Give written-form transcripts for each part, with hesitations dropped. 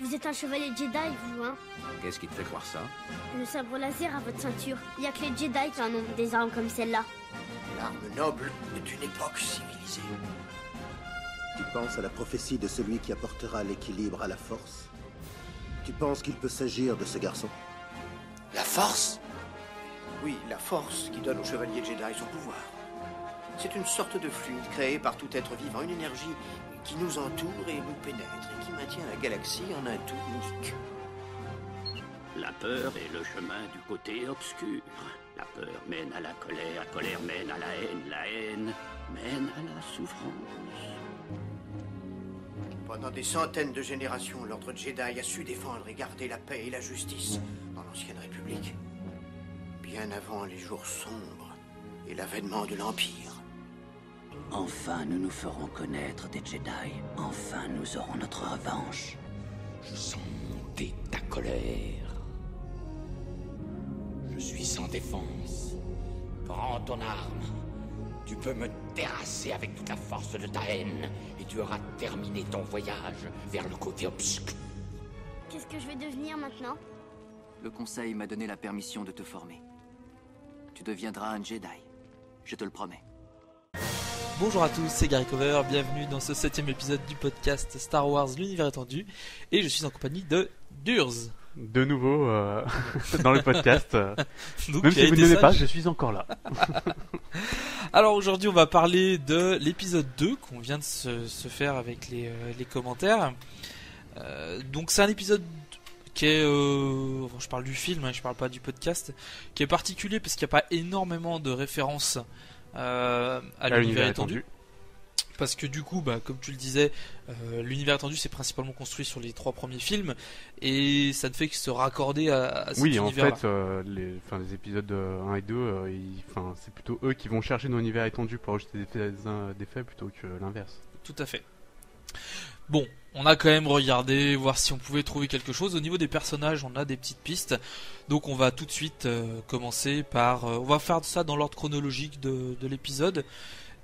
Vous êtes un chevalier Jedi, vous, hein? Qu'est-ce qui te fait croire ça? Le sabre laser à votre ceinture. Il y a que les Jedi qui en ont des armes comme celle-là. L'arme noble d'une époque civilisée. Tu penses à la prophétie de celui qui apportera l'équilibre à la force? Tu penses qu'il peut s'agir de ce garçon? La force? Oui, la force qui donne au chevalier Jedi son pouvoir. C'est une sorte de fluide créé par tout être vivant, une énergie qui nous entoure et nous pénètre et qui maintient la galaxie en un tout unique. La peur est le chemin du côté obscur. La peur mène à la colère mène à la haine mène à la souffrance. Pendant des centaines de générations, l'ordre Jedi a su défendre et garder la paix et la justice dans l'ancienne République. Bien avant les jours sombres et l'avènement de l'Empire. Enfin, nous nous ferons connaître des Jedi. Enfin, nous aurons notre revanche. Je sens monter ta colère. Je suis sans défense. Prends ton arme. Tu peux me terrasser avec toute la force de ta haine et tu auras terminé ton voyage vers le côté obscur. Qu'est-ce que je vais devenir maintenant? Le conseil m'a donné la permission de te former. Tu deviendras un Jedi. Je te le promets. Bonjour à tous, c'est Gary Cover, bienvenue dans ce 7ème épisode du podcast Star Wars l'univers étendu. Et je suis en compagnie de Durz. De nouveau dans le podcast. Donc, même si vous ne m'aimez pas, je suis encore là. Alors aujourd'hui on va parler de l'épisode 2 qu'on vient de se faire avec les commentaires. Donc c'est un épisode qui est... je parle du film, hein, je parle pas du podcast. Qui est particulier parce qu'il n'y a pas énormément de références à l'univers étendu. Parce que du coup, comme tu le disais, l'univers étendu c'est principalement construit sur les 3 premiers films et ça ne fait que se raccorder à cet univers-là. Oui, en fait, les épisodes 1 et 2, c'est plutôt eux qui vont chercher dans l'univers étendu pour ajouter des faits plutôt que l'inverse. Tout à fait. Bon, on a quand même regardé, voir si on pouvait trouver quelque chose. Au niveau des personnages, on a des petites pistes. Donc on va tout de suite commencer par... on va faire ça dans l'ordre chronologique de l'épisode.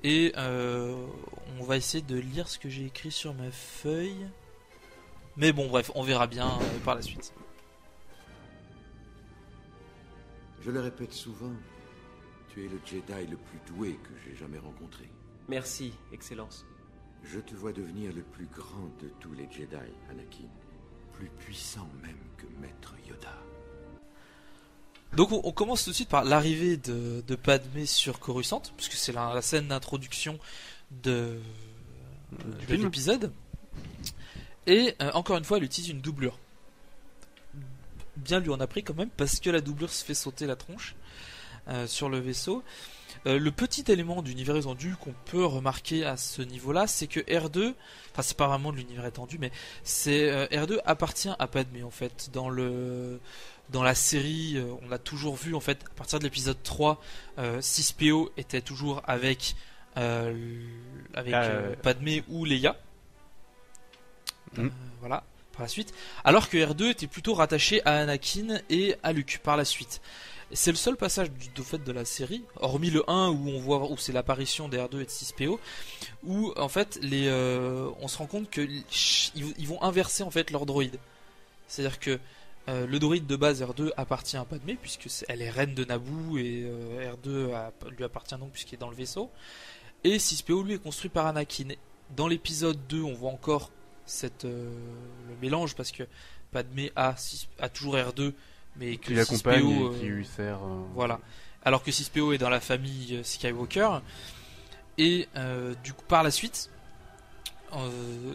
Et on va essayer de lire ce que j'ai écrit sur ma feuille. Mais bon, bref, on verra bien par la suite. Je le répète souvent, tu es le Jedi le plus doué que j'ai jamais rencontré. Merci, Excellence. Je te vois devenir le plus grand de tous les Jedi, Anakin. Plus puissant même que Maître Yoda. Donc on commence tout de suite par l'arrivée de Padmé sur Coruscant, puisque c'est la scène d'introduction de l'épisode. Et encore une fois, elle utilise une doublure. Bien lui en a pris quand même, parce que la doublure se fait sauter la tronche sur le vaisseau. Le petit élément d'univers étendu qu'on peut remarquer à ce niveau-là, c'est que R2, enfin c'est pas vraiment de l'univers étendu, mais c'est R2 appartient à Padmé en fait. Dans la série, on a toujours vu en fait à partir de l'épisode 3, 6PO était toujours avec Padmé ou Leia. Voilà, par la suite. Alors que R2 était plutôt rattaché à Anakin et à Luke par la suite. C'est le seul passage du fait de la série, hormis le 1 où c'est l'apparition des R2 et de 6PO, où en fait on se rend compte que ils vont inverser en fait leur droïde. C'est-à-dire que le droïde de base R2 appartient à Padmé puisque elle est reine de Naboo et R2 lui appartient donc puisqu'il est dans le vaisseau. Et 6PO lui est construit par Anakin. Dans l'épisode 2, on voit encore le mélange parce que Padmé a toujours R2 mais que 6PO et qui lui sert voilà. Alors que 6PO est dans la famille Skywalker et du coup par la suite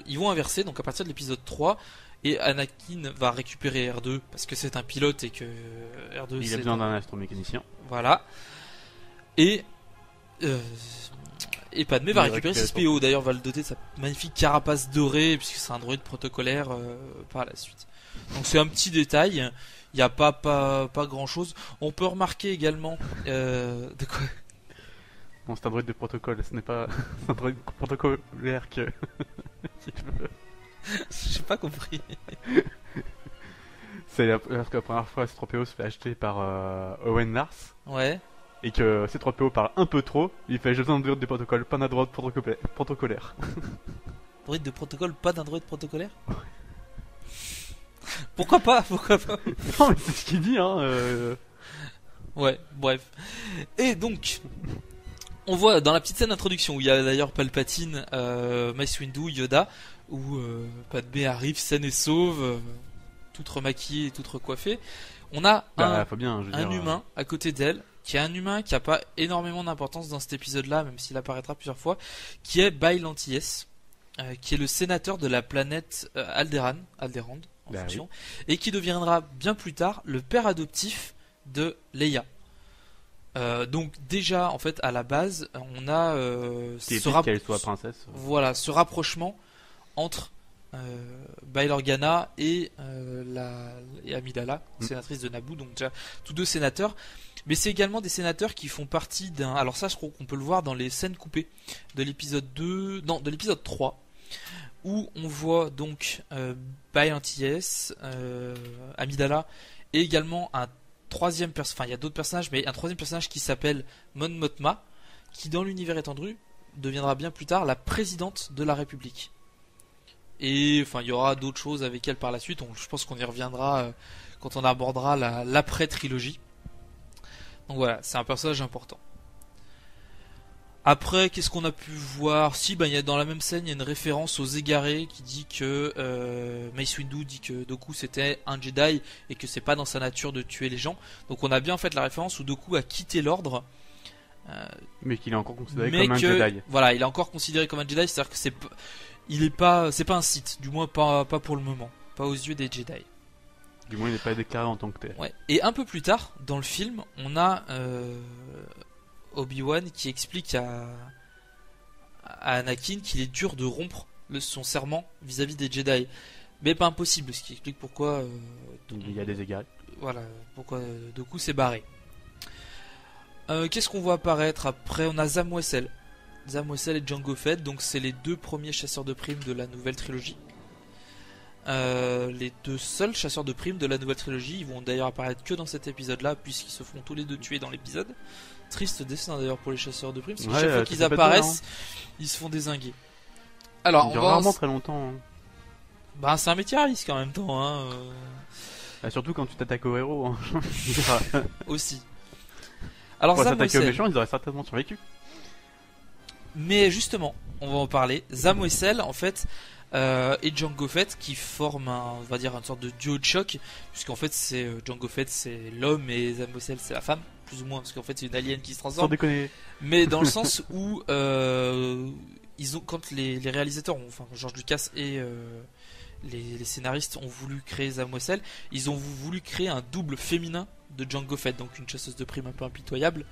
ils vont inverser donc à partir de l'épisode 3 et Anakin va récupérer R2 parce que c'est un pilote et que R2 il a besoin d'un astromécanicien. Voilà. Et Padmé va récupérer 6PO, d'ailleurs va le doter de sa magnifique carapace dorée puisque c'est un droïde protocolaire par la suite. Donc c'est un petit détail. Il n'y a pas grand chose. On peut remarquer également de quoi. Non, c'est un droïde de protocole, ce n'est pas un droïde protocolaire que. J'ai pas compris. C'est parce que la première fois C3PO se fait acheter par Owen Lars. Ouais. Et que C3PO parle un peu trop, il fait j'ai besoin d'un droïde de protocole, pas d'un droïde protocolaire. Droïde de protocole, pas d'un droïde protocolaire. Pourquoi pas Non, mais c'est ce qu'il dit, hein. Ouais, bref. Et donc, on voit dans la petite scène d'introduction où il y a d'ailleurs Palpatine, Mace Windu, Yoda, où Padmé arrive saine et sauve, toute remaquillée et toute recoiffée. On a un humain à côté d'elle, qui est un humain qui a pas énormément d'importance dans cet épisode-là, même s'il apparaîtra plusieurs fois, qui est Bail Antilles, qui est le sénateur de la planète Alderaan en fonction, et qui deviendra bien plus tard le père adoptif de Leia. Donc déjà en fait à la base on a qu'elle soit princesse. Voilà, ce rapprochement entre Bail Organa et Amidala, sénatrice de Naboo, donc déjà tous deux sénateurs. Mais c'est également des sénateurs qui font partie d'un... Alors ça je crois qu'on peut le voir dans les scènes coupées de l'épisode 3, où on voit donc Bail Antilles, Amidala, et également un troisième personnage, enfin il y a d'autres personnages, mais un troisième personnage qui s'appelle Mon Mothma, qui dans l'univers étendu deviendra bien plus tard la présidente de la République. Et enfin il y aura d'autres choses avec elle par la suite, je pense qu'on y reviendra quand on abordera l'après-trilogie. Donc voilà, c'est un personnage important. Après, qu'est-ce qu'on a pu voir? Si, il y a dans la même scène, il y a une référence aux égarés qui dit que Mace Windu dit que Dooku c'était un Jedi et que c'est pas dans sa nature de tuer les gens. Donc on a bien fait la référence où Dooku a quitté l'ordre. Mais qu'il est encore considéré comme un Jedi. Voilà, il est encore considéré comme un Jedi, c'est-à-dire que c'est pas un Sith, du moins pas pour le moment, pas aux yeux des Jedi. Du moins, il n'est pas déclaré en tant que tel. Ouais. Et un peu plus tard, dans le film, on a Obi-Wan qui explique à Anakin qu'il est dur de rompre son serment vis-à-vis des Jedi. Mais pas impossible, ce qui explique pourquoi... il y a des égarés. Voilà, pourquoi Dooku s'est barré. Qu'est-ce qu'on voit apparaître après? On a Zam Wesell. Zam Wesell et Jango Fett, donc c'est les deux premiers chasseurs de primes de la nouvelle trilogie. Les deux seuls chasseurs de primes de la nouvelle trilogie, ils vont d'ailleurs apparaître que dans cet épisode-là, puisqu'ils se font tous les deux tuer dans l'épisode. Triste destin d'ailleurs pour les chasseurs de primes, parce que chaque fois qu'ils apparaissent, ils se font dézinguer. Alors, on va vraiment très longtemps. Bah, c'est un métier à risque en même temps. Hein. Surtout quand tu t'attaques aux héros. Hein. Aussi. Alors, pour s'attaquer aux méchants, ils auraient certainement survécu. Mais justement, on va en parler. Zam Wesell, en fait, et Jango Fett qui forment on va dire une sorte de duo de choc, puisqu'en fait c'est Jango Fett c'est l'homme et Zam Wesell c'est la femme, plus ou moins, parce qu'en fait c'est une alien qui se transforme. Sans déconner. Mais dans le sens où ils ont, quand les réalisateurs, enfin George Lucas et les scénaristes ont voulu créer Zam Wesell, ils ont voulu créer un double féminin de Jango Fett, donc une chasseuse de primes un peu impitoyable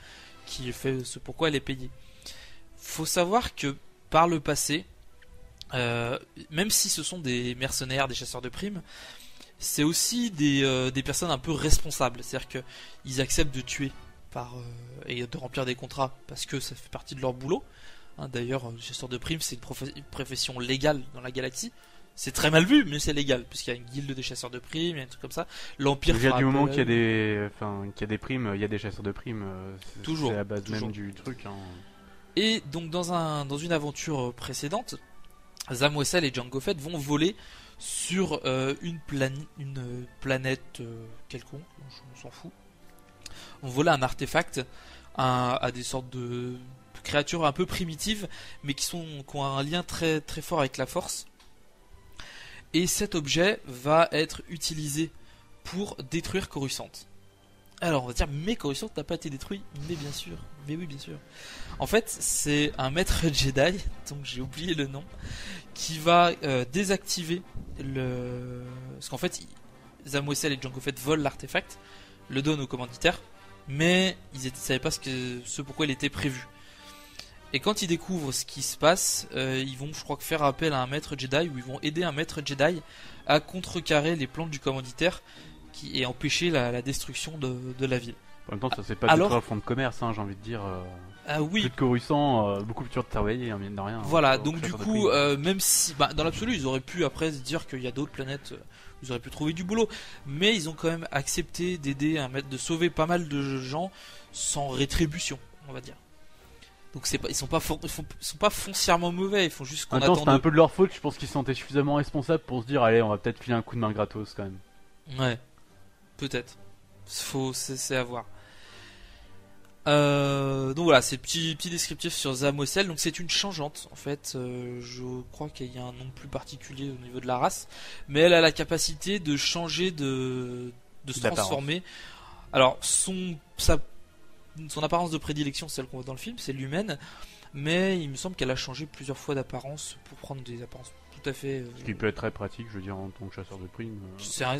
qui fait ce pourquoi elle est payée. Faut savoir que par le passé, même si ce sont des mercenaires, des chasseurs de primes, c'est aussi des personnes un peu responsables. C'est-à-dire qu'ils acceptent de tuer et de remplir des contrats parce que ça fait partie de leur boulot. Hein, d'ailleurs, les chasseurs de primes, c'est une profession légale dans la galaxie. C'est très mal vu, mais c'est légal, puisqu'il y a une guilde des chasseurs de primes, il y a un truc comme ça. L'Empire. Il y a du moment qu'il y a des primes, il y a des chasseurs de primes. Toujours. C'est la base même du truc. Hein. Et donc dans une aventure précédente, Zam Wesell et Jango Fett vont voler sur une planète quelconque, on s'en fout. On vole un artefact à des sortes de créatures un peu primitives, mais qui ont un lien très très fort avec la Force. Et cet objet va être utilisé pour détruire Coruscant. Alors on va dire, mais Coruscant n'a pas été détruit, mais bien sûr, mais oui bien sûr. En fait c'est un maître Jedi, donc j'ai oublié le nom, qui va désactiver parce qu'en fait Zam Wesell et Jango Fett volent l'artefact, le donnent au commanditaire, mais ils ne savaient pas ce pourquoi il était prévu. Et quand ils découvrent ce qui se passe, ils vont, je crois, faire appel à un maître Jedi, ou ils vont aider un maître Jedi à contrecarrer les plans du commanditaire et empêcher la destruction de la ville. En même temps, ça c'est pas du tout un fond de commerce, hein, j'ai envie de dire. Oui. Plus de Coruscant, beaucoup plus dur de travailler, hein, mine de rien. Voilà, donc du coup, même si, dans l'absolu, ils auraient pu après se dire qu'il y a d'autres planètes, ils auraient pu trouver du boulot, mais ils ont quand même accepté d'aider de sauver pas mal de gens sans rétribution, on va dire. Donc ils sont pas foncièrement mauvais, ils font juste qu'on attend. C'était un peu de leur faute, je pense qu'ils se sentaient suffisamment responsables pour se dire allez, on va peut-être filer un coup de main gratos quand même. Ouais, peut-être. C'est à voir. Donc voilà, c'est petit descriptif sur Zam Wesell. Donc c'est une changeante en fait. Je crois qu'il y a un nom plus particulier au niveau de la race, mais elle a la capacité de changer de se transformer. Alors son apparence de prédilection, celle qu'on voit dans le film, c'est l'humaine, mais il me semble qu'elle a changé plusieurs fois d'apparence pour prendre des apparences tout à fait. Ce qui peut être très pratique, je veux dire, en tant que chasseur de primes. C'est un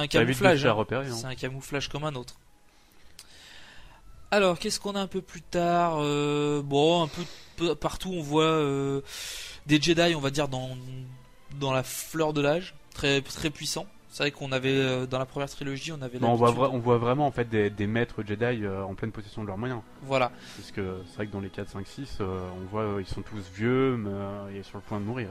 camouflage. Repérer, hein. C'est un camouflage comme un autre. Alors, qu'est-ce qu'on a un peu plus tard Bon, un peu partout, on voit des Jedi, on va dire, dans la fleur de l'âge, très, très puissants. C'est vrai qu'on avait, dans la première trilogie, on avait on voit vraiment en fait des maîtres Jedi en pleine possession de leurs moyens. Voilà. Parce que c'est vrai que dans les 4, 5, 6, on voit ils sont tous vieux, mais ils sont sur le point de mourir.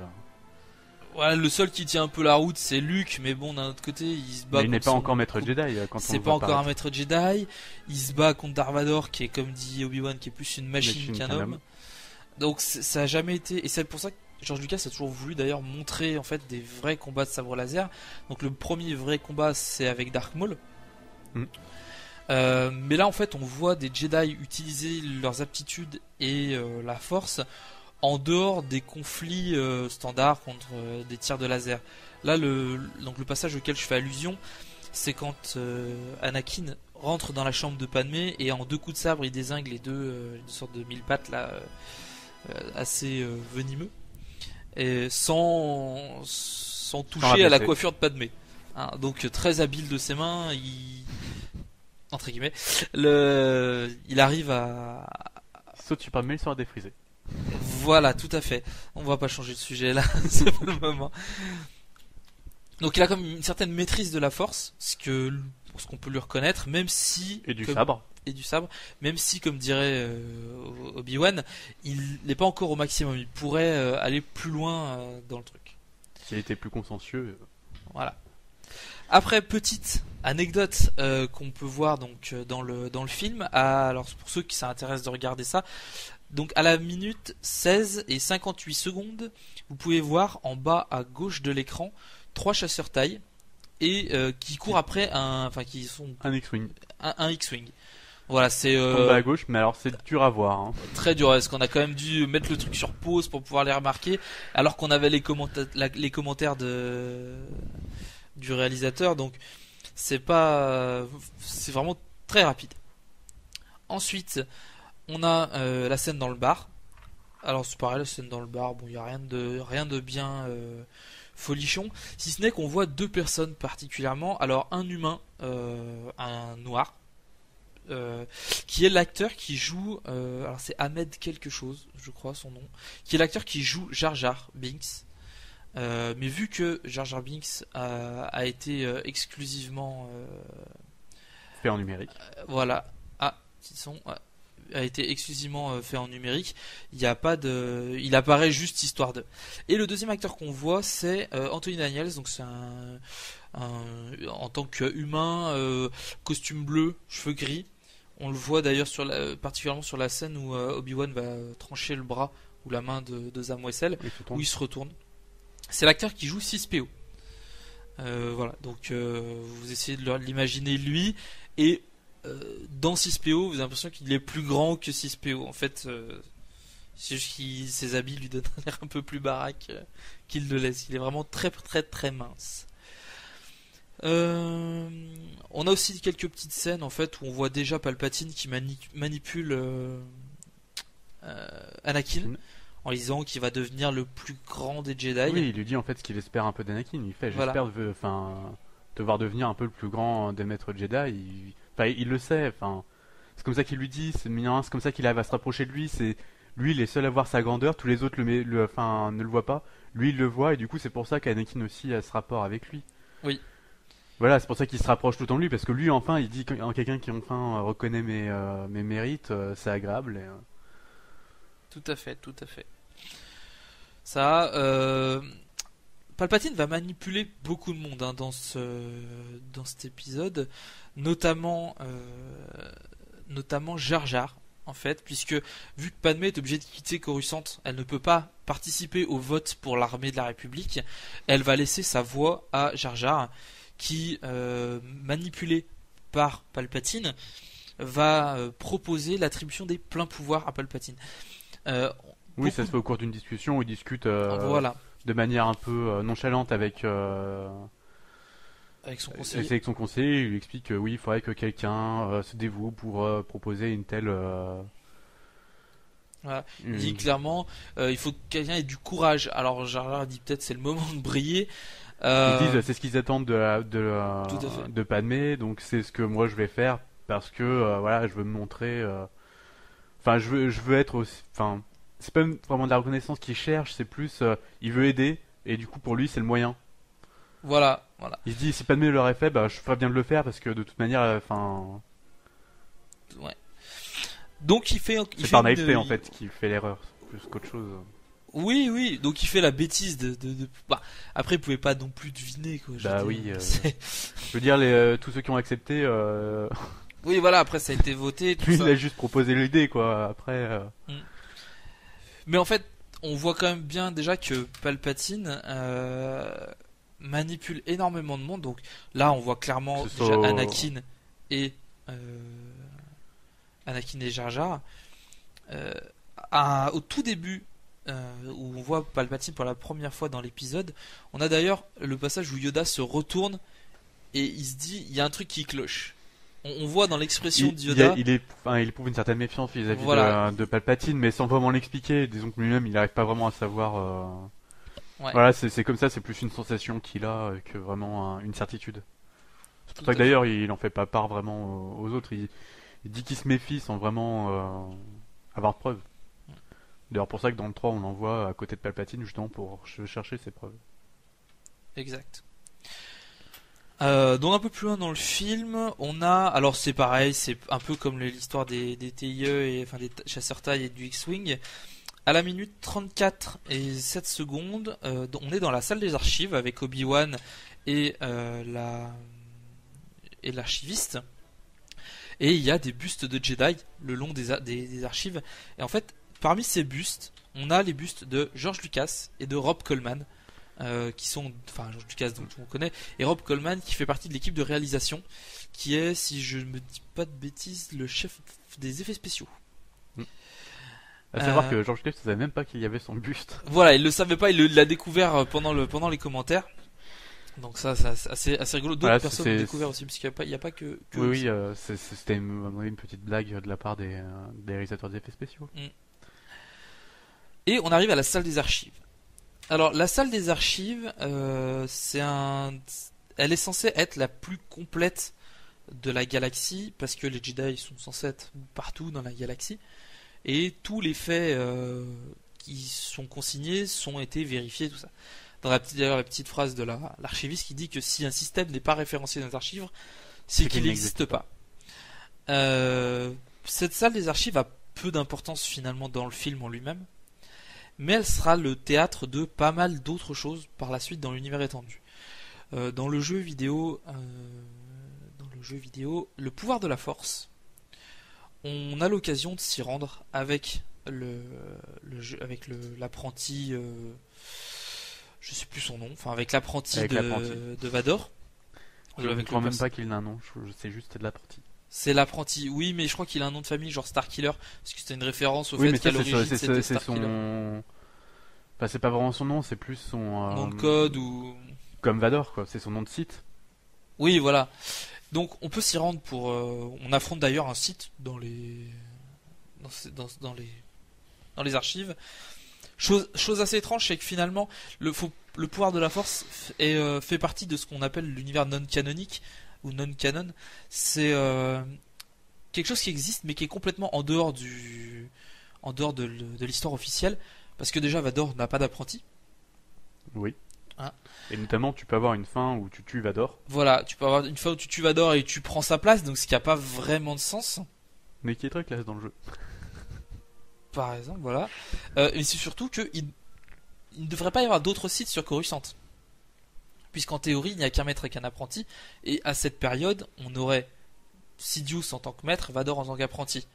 Voilà, le seul qui tient un peu la route, c'est Luke, mais bon, d'un autre côté, il se bat. Mais il n'est pas encore maître Jedi quand on c'est pas encore un maître Jedi. Il se bat contre Darth Vader, qui est, comme dit Obi-Wan, qui est plus une machine qu'un homme. Donc ça a jamais été, et c'est pour ça que George Lucas a toujours voulu d'ailleurs montrer en fait des vrais combats de sabre laser. Donc le premier vrai combat, c'est avec Dark Maul. Mais là en fait on voit des Jedi utiliser leurs aptitudes et la force en dehors des conflits standards contre des tirs de laser. Là donc le passage auquel je fais allusion, c'est quand Anakin rentre dans la chambre de Padmé et en 2 coups de sabre il dézingue les deux sortes de mille pattes là assez venimeux, et sans toucher à la coiffure de Padmé. Hein, donc très habile de ses mains, entre guillemets, il arrive à saute sur Padmé, il sera défrisé. Voilà, tout à fait. On va pas changer de sujet là, c'est pas le moment. Donc il a comme une certaine maîtrise de la force, ce qu'on peut lui reconnaître, même si et du sabre, même si, comme dirait Obi-Wan, il n'est pas encore au maximum. Il pourrait aller plus loin dans le truc. S'il était plus consciencieux. Voilà. Après, petite anecdote qu'on peut voir donc dans le film. Alors pour ceux qui s'intéressent de regarder ça, donc à la minute 16 et 58 secondes, vous pouvez voir en bas à gauche de l'écran 3 chasseurs taille et qui courent après un X-wing. Un X-wing. Voilà, c'est en bas à gauche, mais alors c'est dur à voir. Hein. Très dur, parce qu'on a quand même dû mettre le truc sur pause pour pouvoir les remarquer, alors qu'on avait les commentaires du réalisateur, donc c'est vraiment très rapide. Ensuite, on a la scène dans le bar. Alors c'est pareil, la scène dans le bar, bon, il y a rien de bien folichon, si ce n'est qu'on voit 2 personnes particulièrement. Alors un humain, un noir, qui est l'acteur qui joue, alors c'est Ahmed quelque chose, je crois son nom, qui est l'acteur qui joue Jar Jar Binks. Mais vu que Jar Jar Binks a été exclusivement fait en numérique, voilà, a été exclusivement fait en numérique, il apparaît juste histoire de. Et le deuxième acteur qu'on voit, c'est Anthony Daniels, donc c'est en tant qu'humain, costume bleu, cheveux gris. On le voit d'ailleurs particulièrement sur la scène où Obi-Wan va trancher le bras ou la main de Zam Wesell, où il se retourne. C'est l'acteur qui joue 6PO. Voilà, donc vous essayez de l'imaginer lui, et dans 6PO, vous avez l'impression qu'il est plus grand que 6PO. En fait, c'est juste que ses habits lui donnent un air un peu plus baraque qu'il le laisse. Il est vraiment très très très mince. On a aussi quelques petites scènes en fait où on voit déjà Palpatine qui manipule Anakin en lui disant qu'il va devenir le plus grand des Jedi. Oui, il lui dit en fait ce qu'il espère un peu d'Anakin. Il fait j'espère te voir devenir un peu le plus grand des maîtres Jedi. Il le sait. C'est comme ça qu'il lui dit. C'est comme ça qu'il arrive à se rapprocher de lui. C'est lui, il est seul à voir sa grandeur. Tous les autres ne le voient pas. Lui, il le voit, et du coup, c'est pour ça qu'Anakin aussi a ce rapport avec lui. Oui. Voilà, c'est pour ça qu'il se rapproche tout le temps de lui, parce que lui, enfin, il dit en quelqu'un qui enfin reconnaît mes mérites, c'est agréable. Et, Tout à fait. Ça, Palpatine va manipuler beaucoup de monde dans cet épisode, notamment Jar Jar, en fait, puisque vu que Padmé est obligée de quitter Coruscant, elle ne peut pas participer au vote pour l'armée de la République. Elle va laisser sa voix à Jar Jar, qui, manipulé par Palpatine, va proposer l'attribution des pleins pouvoirs à Palpatine. Oui, ça se fait au cours d'une discussion où ils discutent voilà. de manière un peu nonchalante avec son conseiller. Avec son conseiller, il lui explique que oui, il faudrait que quelqu'un se dévoue pour proposer une telle. Voilà. Il dit clairement, il faut que quelqu'un ait du courage. Alors Jar Jar dit peut-être c'est le moment de briller. Ils disent c'est ce qu'ils attendent de Padmé, donc c'est ce que moi je vais faire parce que voilà, je veux me montrer. Enfin, je veux être aussi. Enfin, c'est pas vraiment de la reconnaissance qu'il cherche, c'est plus il veut aider et du coup pour lui c'est le moyen. Voilà. Il se dit si Padmé l'aurait fait, bah je ferais bien de le faire parce que de toute manière, enfin. Ouais. Donc il fait. C'est par naïveté en fait qu'il fait l'erreur plus qu'autre chose. Oui. Donc il fait la bêtise de. Bah, après, il pouvait pas non plus deviner quoi. Bah oui. Je veux dire tous ceux qui ont accepté. Oui, voilà. Après, ça a été voté. Tout lui, ça. il a juste proposé l'idée quoi. Après. Mais en fait, on voit quand même bien déjà que Palpatine manipule énormément de monde. Donc là, on voit clairement déjà Anakin et Jar Jar. Au tout début, où on voit Palpatine pour la première fois dans l'épisode, on a d'ailleurs le passage où Yoda se retourne et il se dit il y a un truc qui cloche. On voit dans l'expression de Yoda. Il éprouve une certaine méfiance vis-à-vis de Palpatine, mais sans vraiment l'expliquer. Disons que lui-même, il n'arrive pas vraiment à savoir. Ouais. Voilà, c'est comme ça, c'est plus une sensation qu'il a que vraiment une certitude. C'est pour ça que d'ailleurs, il en fait pas part vraiment aux autres. Il dit qu'il se méfie sans vraiment avoir de preuves. D'ailleurs, pour ça que dans le 3, on l'envoie à côté de Palpatine justement pour chercher ses preuves. Exact. Donc un peu plus loin dans le film, on a, alors c'est pareil, c'est un peu comme l'histoire des TIE et enfin des chasseurs taille et du X-Wing. À la minute 34 et 7 secondes, on est dans la salle des archives avec Obi-Wan et l'archiviste. Et il y a des bustes de Jedi le long des archives. Et en fait, parmi ces bustes, on a les bustes de George Lucas et de Rob Coleman. Qui sont, enfin George Lucas dont on connaît, et Rob Coleman qui fait partie de l'équipe de réalisation, qui est, si je ne me dis pas de bêtises, le chef des effets spéciaux. À savoir que George Lucas ne savait même pas qu'il y avait son buste. Voilà, il le savait pas, il l'a découvert pendant les commentaires. Donc ça c'est assez rigolo. D'autres personnes l'ont découvert aussi, parce qu'il n'y a pas que oui, c'était une petite blague de la part des réalisateurs des effets spéciaux. Et on arrive à la salle des archives. Alors la salle des archives, elle est censée être la plus complète de la galaxie, parce que les Jedi sont censés être partout dans la galaxie, et tous les faits qui sont consignés ont été vérifiés, tout ça. D'ailleurs la petite phrase de l'archiviste qui dit que si un système n'est pas référencé dans les archives, c'est qu'il n'existe pas. Cette salle des archives a peu d'importance finalement dans le film en lui-même, mais elle sera le théâtre de pas mal d'autres choses par la suite dans l'univers étendu. Dans le jeu vidéo, Le pouvoir de la force, on a l'occasion de s'y rendre avec l'apprenti, je sais plus son nom, enfin avec l'apprenti de Vador. Je ne crois même pas qu'il a un nom, je sais juste de l'apprenti. C'est l'apprenti, oui, mais je crois qu'il a un nom de famille, genre Starkiller, parce que c'était une référence au fait qu'à l'origine c'était Starkiller. Enfin, c'est pas vraiment son nom, c'est plus son nom de code ou comme Vador, quoi. C'est son nom de site. Oui, voilà. Donc on peut s'y rendre pour. On affronte d'ailleurs un site dans les archives. Chose assez étrange, c'est que finalement le pouvoir de la force fait partie de ce qu'on appelle l'univers non canonique ou non canon. C'est quelque chose qui existe mais qui est complètement en dehors de l'histoire officielle, parce que déjà Vador n'a pas d'apprenti. Oui. Et notamment tu peux avoir une fin où tu tues Vador. Voilà, tu peux avoir une fin où tu tues Vador et tu prends sa place, donc ce qui n'a pas vraiment de sens. Mais qui est très classe dans le jeu. Par exemple, voilà. Mais c'est surtout qu'il ne devrait pas y avoir d'autres sites sur Coruscant, puisqu'en théorie il n'y a qu'un maître et qu'un apprenti, et à cette période on aurait Sidious en tant que maître, Vador en tant qu'apprenti.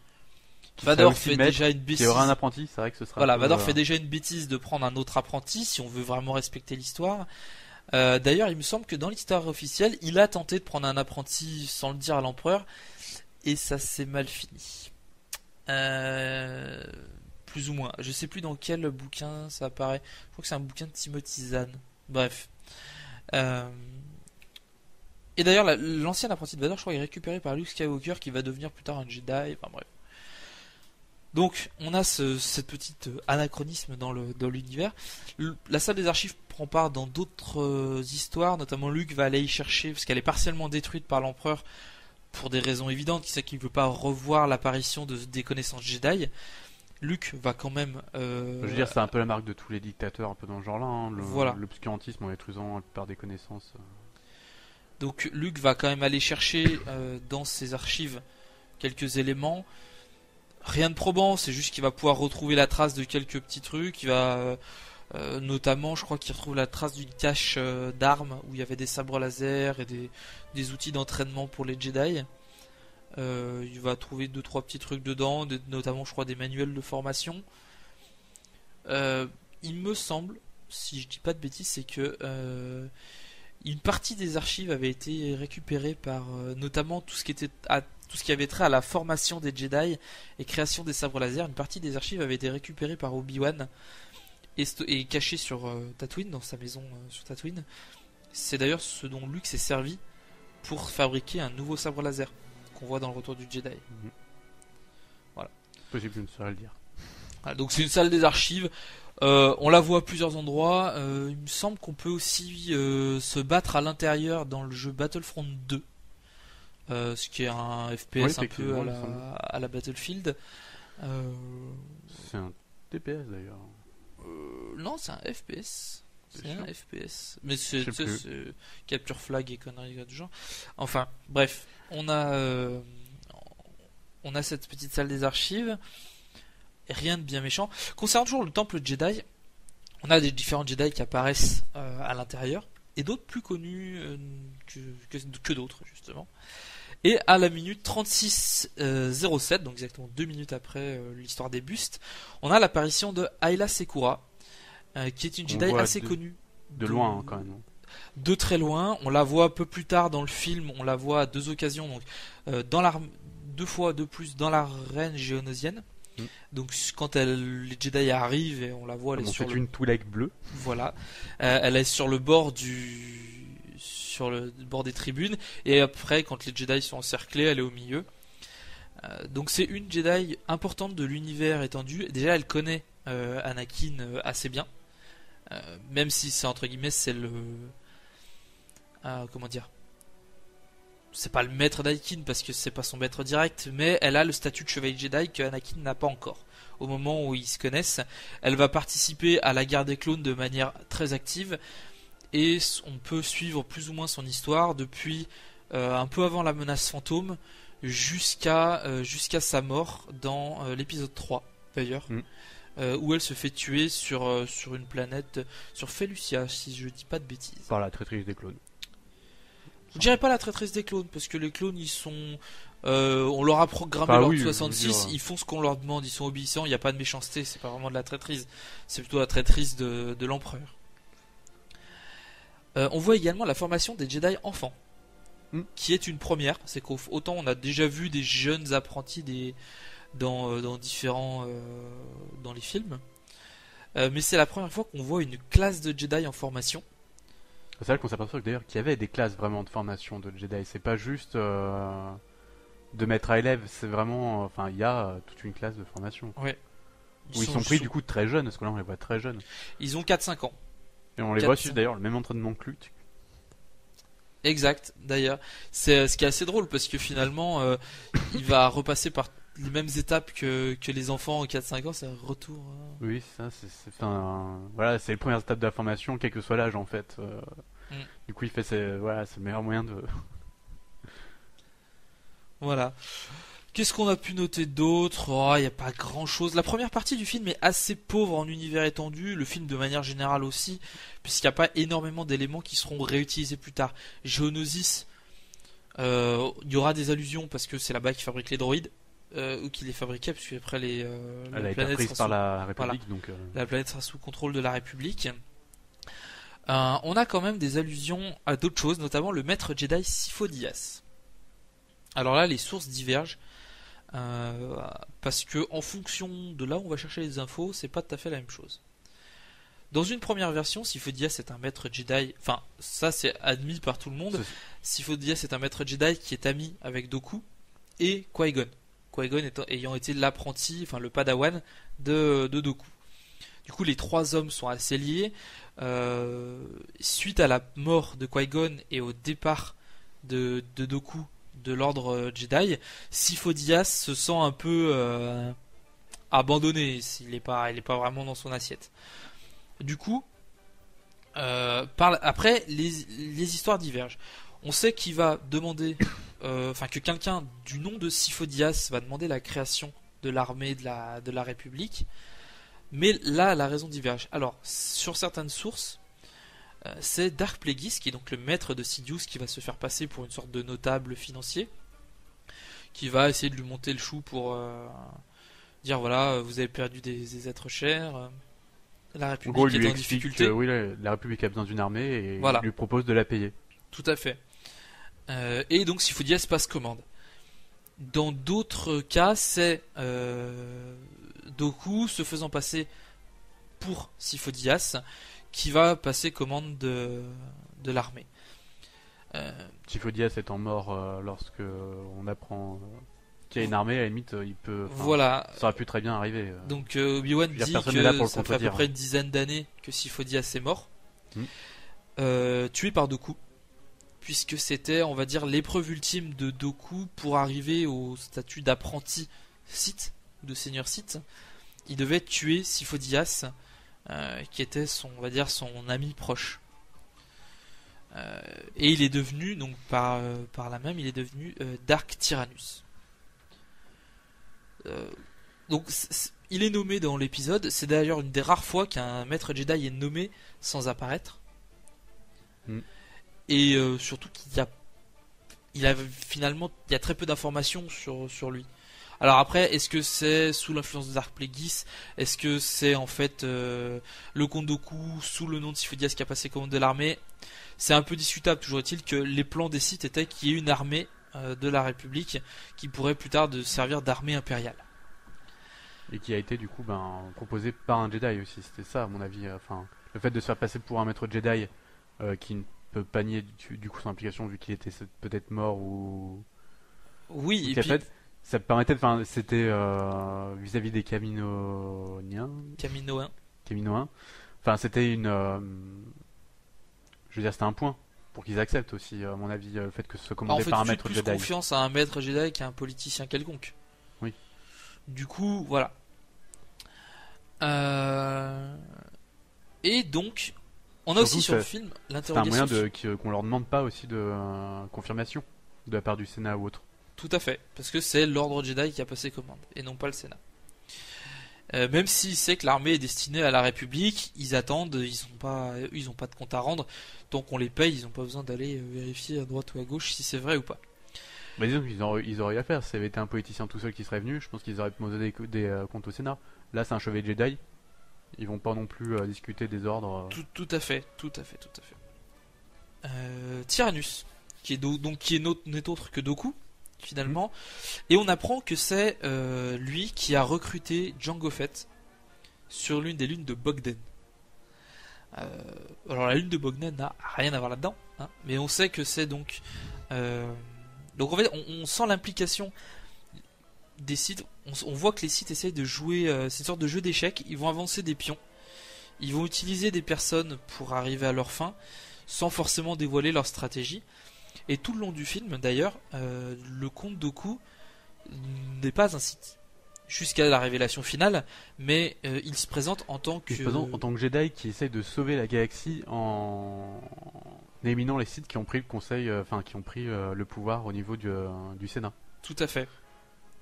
Vador fait déjà une bêtise. Il y aura un apprenti, c'est vrai que ce sera. Voilà, Vador fait déjà une bêtise de prendre un autre apprenti si on veut vraiment respecter l'histoire. D'ailleurs, il me semble que dans l'histoire officielle, il a tenté de prendre un apprenti sans le dire à l'empereur, et ça s'est mal fini. Plus ou moins. Je sais plus dans quel bouquin ça apparaît. Je crois que c'est un bouquin de Timothy Zahn. Bref. Et d'ailleurs, l'ancien apprenti de Vador, je crois, est récupéré par Luke Skywalker, qui va devenir plus tard un Jedi. Enfin bref. Donc, on a cette petite anachronisme dans l'univers. La salle des archives prend part dans d'autres histoires, notamment Luke va aller y chercher, parce qu'elle est partiellement détruite par l'empereur, pour des raisons évidentes, qui c'est qu'il ne veut pas revoir l'apparition des connaissances Jedi. Luke va quand même... Je veux dire, c'est un peu la marque de tous les dictateurs, un peu dans ce genre-là, hein, voilà. L'obscurantisme en détruisant la plupart des connaissances. Donc Luke va quand même aller chercher dans ses archives quelques éléments. Rien de probant, c'est juste qu'il va pouvoir retrouver la trace de quelques petits trucs. Il va notamment, je crois qu'il retrouve la trace d'une cache d'armes où il y avait des sabres laser et des outils d'entraînement pour les Jedi. Il va trouver 2-3 petits trucs dedans, notamment je crois des manuels de formation. Il me semble, si je dis pas de bêtises, c'est que une partie des archives avait été récupérée par notamment tout ce qui avait trait à la formation des Jedi et création des sabres laser. Une partie des archives avait été récupérée par Obi-Wan et cachée sur Tatooine, dans sa maison sur Tatooine. C'est d'ailleurs ce dont Luke s'est servi pour fabriquer un nouveau sabre laser qu'on voit dans le Retour du Jedi. Voilà. Possible, je ne saurais le dire. Voilà, donc c'est une salle des archives. On la voit à plusieurs endroits. Il me semble qu'on peut aussi se battre à l'intérieur dans le jeu Battlefront 2. Ce qui est un FPS un peu à la Battlefield. C'est un TPS d'ailleurs. Non, c'est un FPS. C'est un FPS. Mais c'est capture flag et conneries du genre. Enfin, bref. On a cette petite salle des archives. Rien de bien méchant. Concernant toujours le temple Jedi, on a des différents Jedi qui apparaissent à l'intérieur. Et d'autres plus connus que d'autres, justement. Et à la minute 36:07, donc exactement 2 minutes après l'histoire des bustes, on a l'apparition de Ayla Secura, qui est une Jedi assez connue. De loin, quand même. De très loin. On la voit un peu plus tard dans le film, on la voit à 2 occasions, donc 2 fois de plus dans l'arène géonosienne. Donc quand les Jedi arrivent et on la voit, elle est sur une Twi'lek bleue. Voilà, elle est sur le bord des tribunes, et après quand les Jedi sont encerclés, elle est au milieu. Donc c'est une Jedi importante de l'univers étendu. Déjà elle connaît Anakin assez bien, même si c'est entre guillemets c'est le comment dire, c'est pas le maître d'Anakin parce que c'est pas son maître direct, mais elle a le statut de chevalier Jedi que Anakin n'a pas encore. Au moment où ils se connaissent, elle va participer à la guerre des clones de manière très active, et on peut suivre plus ou moins son histoire depuis un peu avant la menace fantôme jusqu'à sa mort dans l'épisode 3 d'ailleurs, où elle se fait tuer sur une planète, sur Felucia si je dis pas de bêtises. Par la traîtrise des clones. Je dirais pas la traîtrise des clones, parce que les clones ils sont on leur a programmé l'ordre 66, ils font ce qu'on leur demande, ils sont obéissants, il n'y a pas de méchanceté, c'est pas vraiment de la traîtrise, c'est plutôt la traîtrise de l'empereur. On voit également la formation des Jedi enfants, qui est une première. C'est qu'autant on a déjà vu des jeunes apprentis dans différents dans les films, mais c'est la première fois qu'on voit une classe de Jedi en formation. C'est vrai qu'on s'aperçoit d'ailleurs qu'il y avait des classes vraiment de formation de Jedi. C'est pas juste de maître à élève, c'est vraiment, enfin, il y a toute une classe de formation. Ouais. Ils sont pris du coup très jeunes, parce que là on les voit très jeunes. Ils ont 4-5 ans. Et on les voit suivre d'ailleurs le même entraînement que Luke. Exact, d'ailleurs. C'est ce qui est assez drôle, parce que finalement, il va repasser par les mêmes étapes que les enfants en 4-5 ans, c'est un retour. Oui, ça, voilà, c'est les premières étapes de la formation, quel que soit l'âge en fait. Du coup, il fait c'est le meilleur moyen de. Voilà. Qu'est-ce qu'on a pu noter d'autre ? Il n'y a pas grand-chose. La première partie du film est assez pauvre en univers étendu, le film de manière générale aussi, puisqu'il n'y a pas énormément d'éléments qui seront réutilisés plus tard. Geonosis, il y aura des allusions parce que c'est là-bas qu'ils fabriquent les droïdes, ou qu'ils les fabriquaient, puisque après elle a été prise par la République, donc la planète sera sous contrôle de la République. on a quand même des allusions à d'autres choses, notamment le maître Jedi Sifo Dyas. Alors là, les sources divergent, parce que en fonction de là où on va chercher les infos, c'est pas tout à fait la même chose. Dans une première version, Sifo Dyas est un maître Jedi, enfin ça c'est admis par tout le monde. Sifo Dyas est un maître Jedi qui est ami avec Dooku et Qui-Gon. Qui-Gon ayant été l'apprenti, enfin le padawan de Dooku. Du coup, les trois hommes sont assez liés. Suite à la mort de Qui-Gon et au départ de Dooku de l'ordre Jedi, Sifo Dyas se sent un peu abandonné. Il est pas vraiment dans son assiette. Du coup, après, les histoires divergent. On sait qu'il va demander, que quelqu'un du nom de Sifo Dyas va demander la création de l'armée de la République. Mais là, la raison diverge. Alors, sur certaines sources, c'est Dark Plagueis, qui est donc le maître de Sidious, qui va se faire passer pour une sorte de notable financier, qui va essayer de lui monter le chou pour dire voilà, vous avez perdu des êtres chers. La République en gros, est en difficulté. Oui, la République a besoin d'une armée et voilà. Il lui propose de la payer. Tout à fait. Et donc Sifo Dyas passe commande. Dans d'autres cas, c'est Dooku se faisant passer pour Sifo Dyas qui va passer commande de l'armée. Sifo Dyas étant mort lorsque on apprend qu'il y a une armée, à la limite, il peut. Voilà. Ça aurait pu très bien arriver. Donc Obi-Wan dit que ça fait à peu près une dizaine d'années que Sifo Dyas est mort, tué par Dooku, puisque c'était, on va dire, l'épreuve ultime de Dooku pour arriver au statut d'apprenti Sith, de seigneur Sith. Il devait tuer Sifo Dyas, qui était son ami proche. Et il est devenu, donc par là même, il est devenu Dark Tyrannus. Donc il est nommé dans l'épisode. C'est d'ailleurs une des rares fois qu'un maître Jedi est nommé sans apparaître. Et surtout qu'il y a très peu d'informations sur lui. Alors après, est-ce que c'est sous l'influence de Dark Plagueis? Est-ce que c'est en fait le comte Dooku sous le nom de Sifo Dyas qui a passé commande de l'armée? C'est un peu discutable. Toujours est-il que les plans des Sith étaient qu'il y ait une armée de la République qui pourrait plus tard servir d'armée impériale. Et qui a été du coup proposé par un Jedi aussi. C'était ça à mon avis. Le fait de se faire passer pour un maître Jedi qui ne peut pas nier du coup son implication vu qu'il était peut-être mort ou... Oui, et puis... Ça permettait de... C'était vis-à-vis des Kaminoans. Enfin, c'était une... Je veux dire, c'était un point pour qu'ils acceptent aussi, à mon avis, le fait que ce soit commandé par un maître Jedi. Confiance à un maître Jedi qu'à un politicien quelconque. Oui. Du coup, voilà. Et donc, on a aussi sur le film l'interrogation. C'est un moyen qu'on leur demande pas aussi de confirmation de la part du Sénat ou autre. Tout à fait, parce que c'est l'ordre Jedi qui a passé commande, et non pas le Sénat. Même s'ils savent que l'armée est destinée à la République, ils attendent, ils ont pas de compte à rendre. Tant qu'on les paye, ils n'ont pas besoin d'aller vérifier à droite ou à gauche si c'est vrai ou pas. Mais disons qu'ils auraient à faire. Si ça avait été un politicien tout seul qui serait venu, je pense qu'ils auraient posé des comptes au Sénat. Là, c'est un chevalier Jedi. Ils vont pas non plus discuter des ordres. Tout à fait. Tyrannus, qui n'est autre que Dooku, finalement. Et on apprend que c'est lui qui a recruté Jango Fett sur l'une des lunes de Bogden. Alors la lune de Bogden n'a rien à voir là-dedans, hein, mais on sait que c'est donc en fait on sent l'implication des Sith. On voit que les Sith essayent de jouer c'est une sorte de jeu d'échecs. Ils vont avancer des pions, ils vont utiliser des personnes pour arriver à leur fin sans forcément dévoiler leur stratégie. Et tout le long du film d'ailleurs, le comte Dooku n'est pas un Sith jusqu'à la révélation finale, mais il se présente en tant que Jedi qui essaye de sauver la galaxie en éliminant les Sith qui ont pris le conseil, qui ont pris le pouvoir au niveau du Sénat. Tout à fait.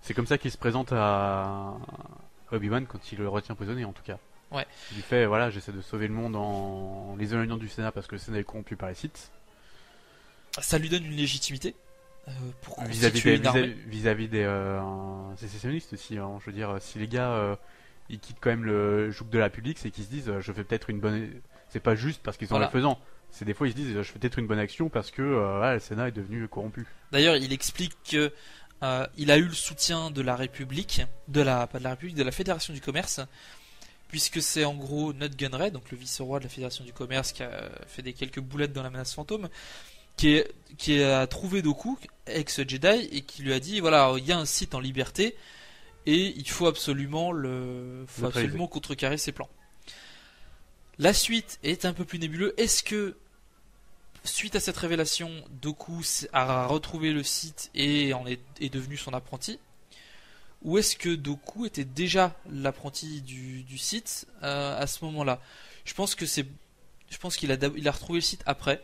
C'est comme ça qu'il se présente à Obi-Wan quand il le retient prisonnier en tout cas. Ouais. Il fait voilà, j'essaie de sauver le monde en les éloignant du Sénat parce que le Sénat est corrompu par les Sith. Ça lui donne une légitimité pour vis-à-vis des sécessionnistes aussi. Hein. Je veux dire, si les gars ils quittent quand même le joug de la République, c'est qu'ils se disent je fais peut-être une bonne. C'est pas juste parce qu'ils sont les faisants. C'est des fois ils se disent je fais peut-être une bonne action parce que le Sénat est devenu corrompu. D'ailleurs, il explique que il a eu le soutien de la République, de la Fédération du Commerce, puisque c'est en gros Nut Gunray, donc le vice-roi de la Fédération du Commerce, qui a fait quelques boulettes dans la menace fantôme, qui a trouvé Dooku, ex-Jedi, et qui lui a dit voilà, il y a un site en liberté et il faut absolument contrecarrer ses plans. La suite est un peu plus nébuleuse. Est-ce que suite à cette révélation, Dooku a retrouvé le site et est devenu son apprenti, ou est-ce que Dooku était déjà l'apprenti du site à ce moment-là? Je pense qu'il a retrouvé le site après,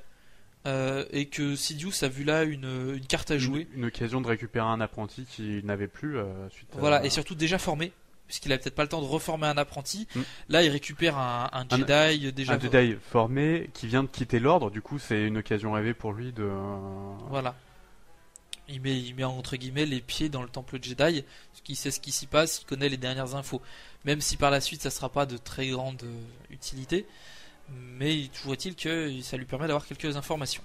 et que Sidious a vu là une carte à jouer, une occasion de récupérer un apprenti qu'il n'avait plus et surtout déjà formé, puisqu'il a peut-être pas le temps de reformer un apprenti. Là, il récupère un Jedi déjà. Un Jedi formé qui vient de quitter l'ordre. Du coup, c'est une occasion rêvée pour lui de. Voilà. Il met entre guillemets les pieds dans le temple Jedi, parce qu'il sait ce qui s'y passe, il connaît les dernières infos. Même si par la suite, ça sera pas de très grande utilité, mais toujours est-il que ça lui permet d'avoir quelques informations.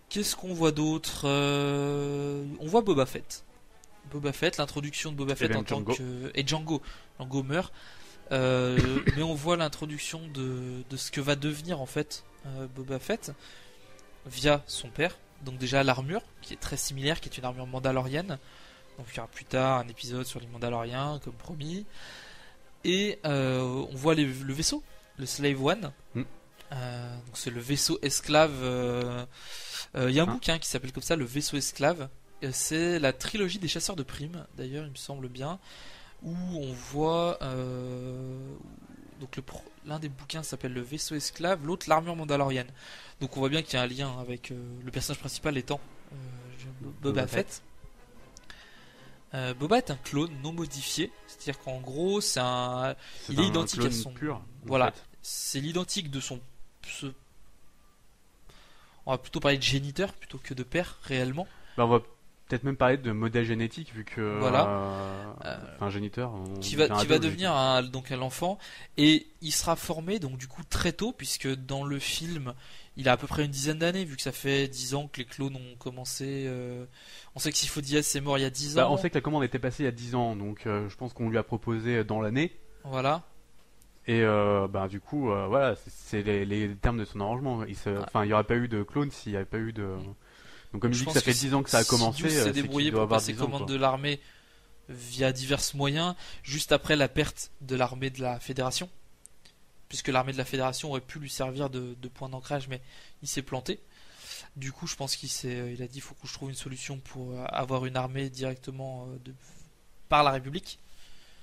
Qu'est-ce qu'on voit d'autre? On voit Boba Fett. L'introduction de Boba Fett en tant que... Et Django meurt. Mais on voit l'introduction de ce que va devenir en fait Boba Fett via son père. Donc déjà l'armure, qui est très similaire, qui est une armure mandalorienne. Donc il y aura plus tard un épisode sur les Mandaloriens, comme promis. Et on voit le vaisseau, le Slave One. Donc c'est le vaisseau esclave. Il y a un bouquin qui s'appelle comme ça, le vaisseau esclave. C'est la trilogie des chasseurs de primes, d'ailleurs, il me semble bien, où on voit donc l'un des bouquins s'appelle le vaisseau esclave, l'autre l'armure mandalorienne. Donc on voit bien qu'il y a un lien avec le personnage principal étant Boba Fett. Boba est un clone non modifié, c'est-à-dire qu'en gros il est identique à son pur. Voilà, c'est l'identique de son. On va plutôt parler de géniteur plutôt que de père réellement. On va peut-être même parler de modèle génétique vu que un géniteur qui va devenir un enfant, et il sera formé donc du coup très tôt, puisque dans le film il a à peu près une dizaine d'années, vu que ça fait 10 ans que les clones ont commencé. On sait que Sifo Dyas est mort il y a 10 ans. On sait que la commande était passée il y a 10 ans, donc je pense qu'on lui a proposé dans l'année. Voilà. Et du coup voilà, c'est les termes de son arrangement. Il n'y aurait pas eu de clone s'il n'y avait pas eu de. Donc comme je dis que ça fait 10 ans que ça a commencé, Sidious s'est débrouillé pour passer commande de l'armée via divers moyens, juste après la perte de l'armée de la Fédération, puisque l'armée de la Fédération aurait pu lui servir de point d'ancrage, mais il s'est planté. Du coup, je pense il a dit, il faut que je trouve une solution pour avoir une armée directement par la République,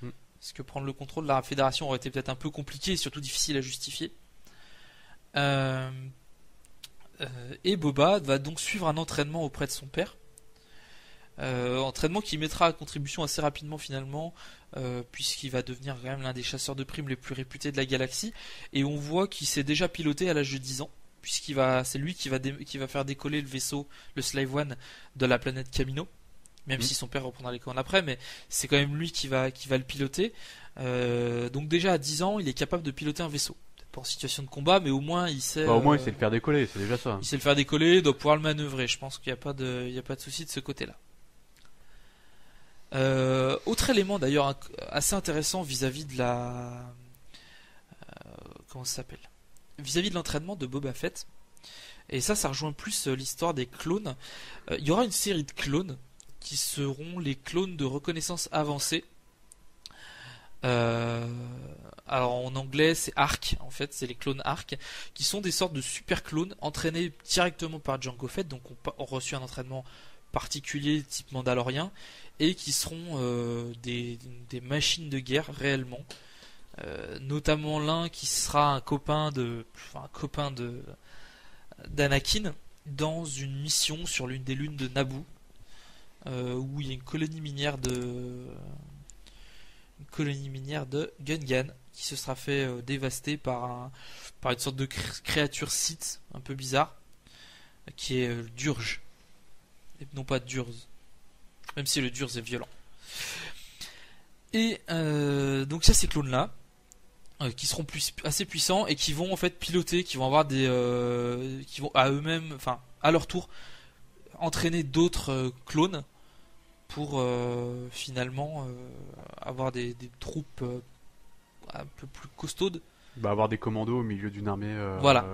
parce que prendre le contrôle de la Fédération aurait été peut-être un peu compliqué et surtout difficile à justifier. Et Boba va donc suivre un entraînement auprès de son père, entraînement qui mettra à contribution assez rapidement finalement, puisqu'il va devenir quand même l'un des chasseurs de primes les plus réputés de la galaxie, et on voit qu'il s'est déjà piloté à l'âge de 10 ans, c'est lui qui va faire décoller le vaisseau, le Slave One, de la planète Kamino, même si son père reprendra les commandes après, mais c'est quand même lui qui va le piloter. Donc déjà à 10 ans il est capable de piloter un vaisseau. En situation de combat, mais au moins il sait. Au moins il sait le faire décoller, c'est déjà ça. Il sait le faire décoller, il doit pouvoir le manœuvrer. Je pense qu'il n'y a pas de souci de ce côté-là. Autre élément d'ailleurs assez intéressant vis-à-vis de comment ça s'appelle, vis-à-vis de l'entraînement de Boba Fett. Et ça rejoint plus l'histoire des clones. Il y aura une série de clones qui seront les clones de reconnaissance avancée. Alors en anglais c'est ARC, en fait c'est les clones ARC, qui sont des sortes de super clones entraînés directement par Jango Fett, donc ont reçu un entraînement particulier type mandalorien, et qui seront des machines de guerre réellement, notamment l'un qui sera un copain d'Anakin dans une mission sur l'une des lunes de Naboo, où il y a une colonie minière de Gungan qui se sera fait dévaster par une sorte de créature Sith un peu bizarre, qui est Durge, et non pas Durz, même si le Durz est violent. Et donc ça, ces clones là qui seront assez puissants et qui vont en fait piloter, qui vont avoir qui vont à eux-mêmes, enfin à leur tour, entraîner d'autres clones pour finalement avoir des troupes un peu plus costaudes. Avoir des commandos au milieu d'une armée. Voilà.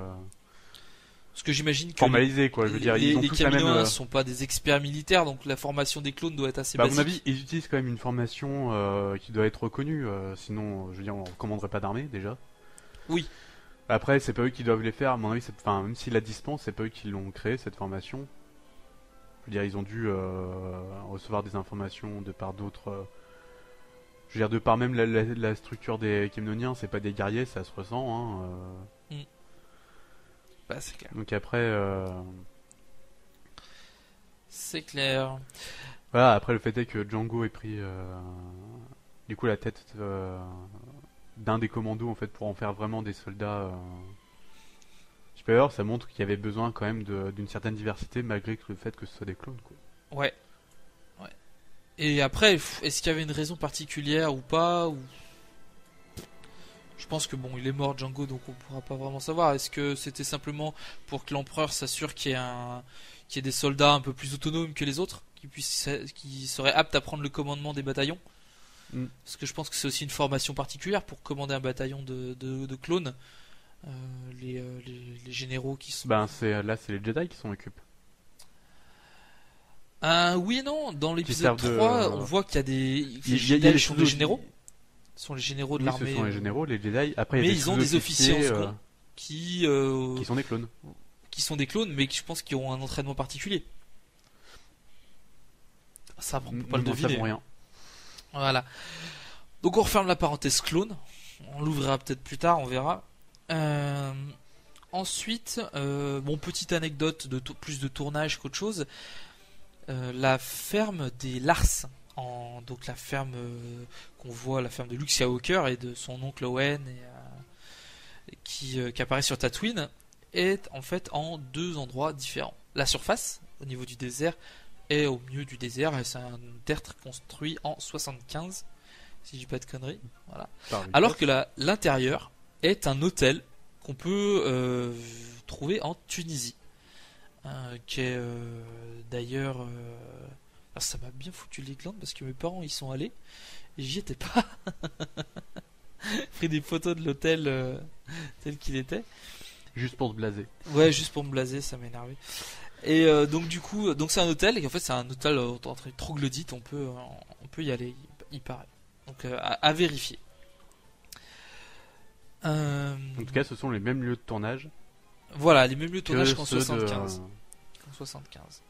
Parce que j'imagine que formalisé, quoi. Je veux dire, ils ont les tous la même. Kaminoans sont pas des experts militaires, donc la formation des clones doit être assez basique. À mon avis, ils utilisent quand même une formation qui doit être reconnue. Sinon, je veux dire, on recommanderait pas d'armée déjà. Oui. Après, c'est pas eux qui doivent les faire. À mon avis, même s'ils la dispensent, c'est pas eux qui l'ont créé cette formation. Je veux dire, ils ont dû recevoir des informations de par d'autres. Je veux dire, de par même la structure des Kaminoans, c'est pas des guerriers, ça se ressent. Bah, c'est clair. Donc après. C'est clair. Voilà, après le fait est que Django ait pris du coup la tête d'un des commandos en fait pour en faire vraiment des soldats supérieurs, ça montre qu'il y avait besoin quand même d'une certaine diversité malgré le fait que ce soit des clones, quoi. Ouais. Et après, est-ce qu'il y avait une raison particulière ou pas Je pense que bon, il est mort Django, donc on pourra pas vraiment savoir. Est-ce que c'était simplement pour que l'empereur s'assure qu'il y ait des soldats un peu plus autonomes que les autres, qui seraient aptes à prendre le commandement des bataillons? Parce que je pense que c'est aussi une formation particulière pour commander un bataillon de clones. Les généraux qui sont. Là, c'est les Jedi qui s'en occupent. Oui et non. Dans l'épisode 3, on voit qu'il y a des Jedi sont des généraux. Ce sont les généraux de l'armée. Ce sont les généraux, les Jedi. Après, mais ils ont des officiers en second qui sont des clones. Qui sont des clones, mais qui, je pense qu'ils ont un entraînement particulier. Ça, on peut pas le deviner. Ça rien. Voilà. Donc on referme la parenthèse clone. On l'ouvrira peut-être plus tard, on verra. Ensuite, petite anecdote de plus de tournage qu'autre chose. La ferme des Lars. Donc la ferme qu'on voit, la ferme de Luke Skywalker et de son oncle Owen qui apparaît sur Tatooine, est en fait en deux endroits différents. La surface, au niveau du désert, est au milieu du désert, et c'est un tertre construit en 75, si je dis pas de conneries. Voilà. Alors que l'intérieur est un hôtel qu'on peut trouver en Tunisie, qui est d'ailleurs... Alors ça m'a bien foutu les glandes parce que mes parents y sont allés et j'y étais pas. Pris des photos de l'hôtel tel qu'il était. Juste pour te blaser. Ouais, juste pour me blaser, ça m'énervait. Et donc du coup, c'est un hôtel et en fait c'est un hôtel entre troglodytes, on peut y aller, il paraît. Donc à vérifier. En tout cas, ce sont les mêmes lieux de tournage. Voilà, les mêmes lieux de tournage qu'en 75. En 75.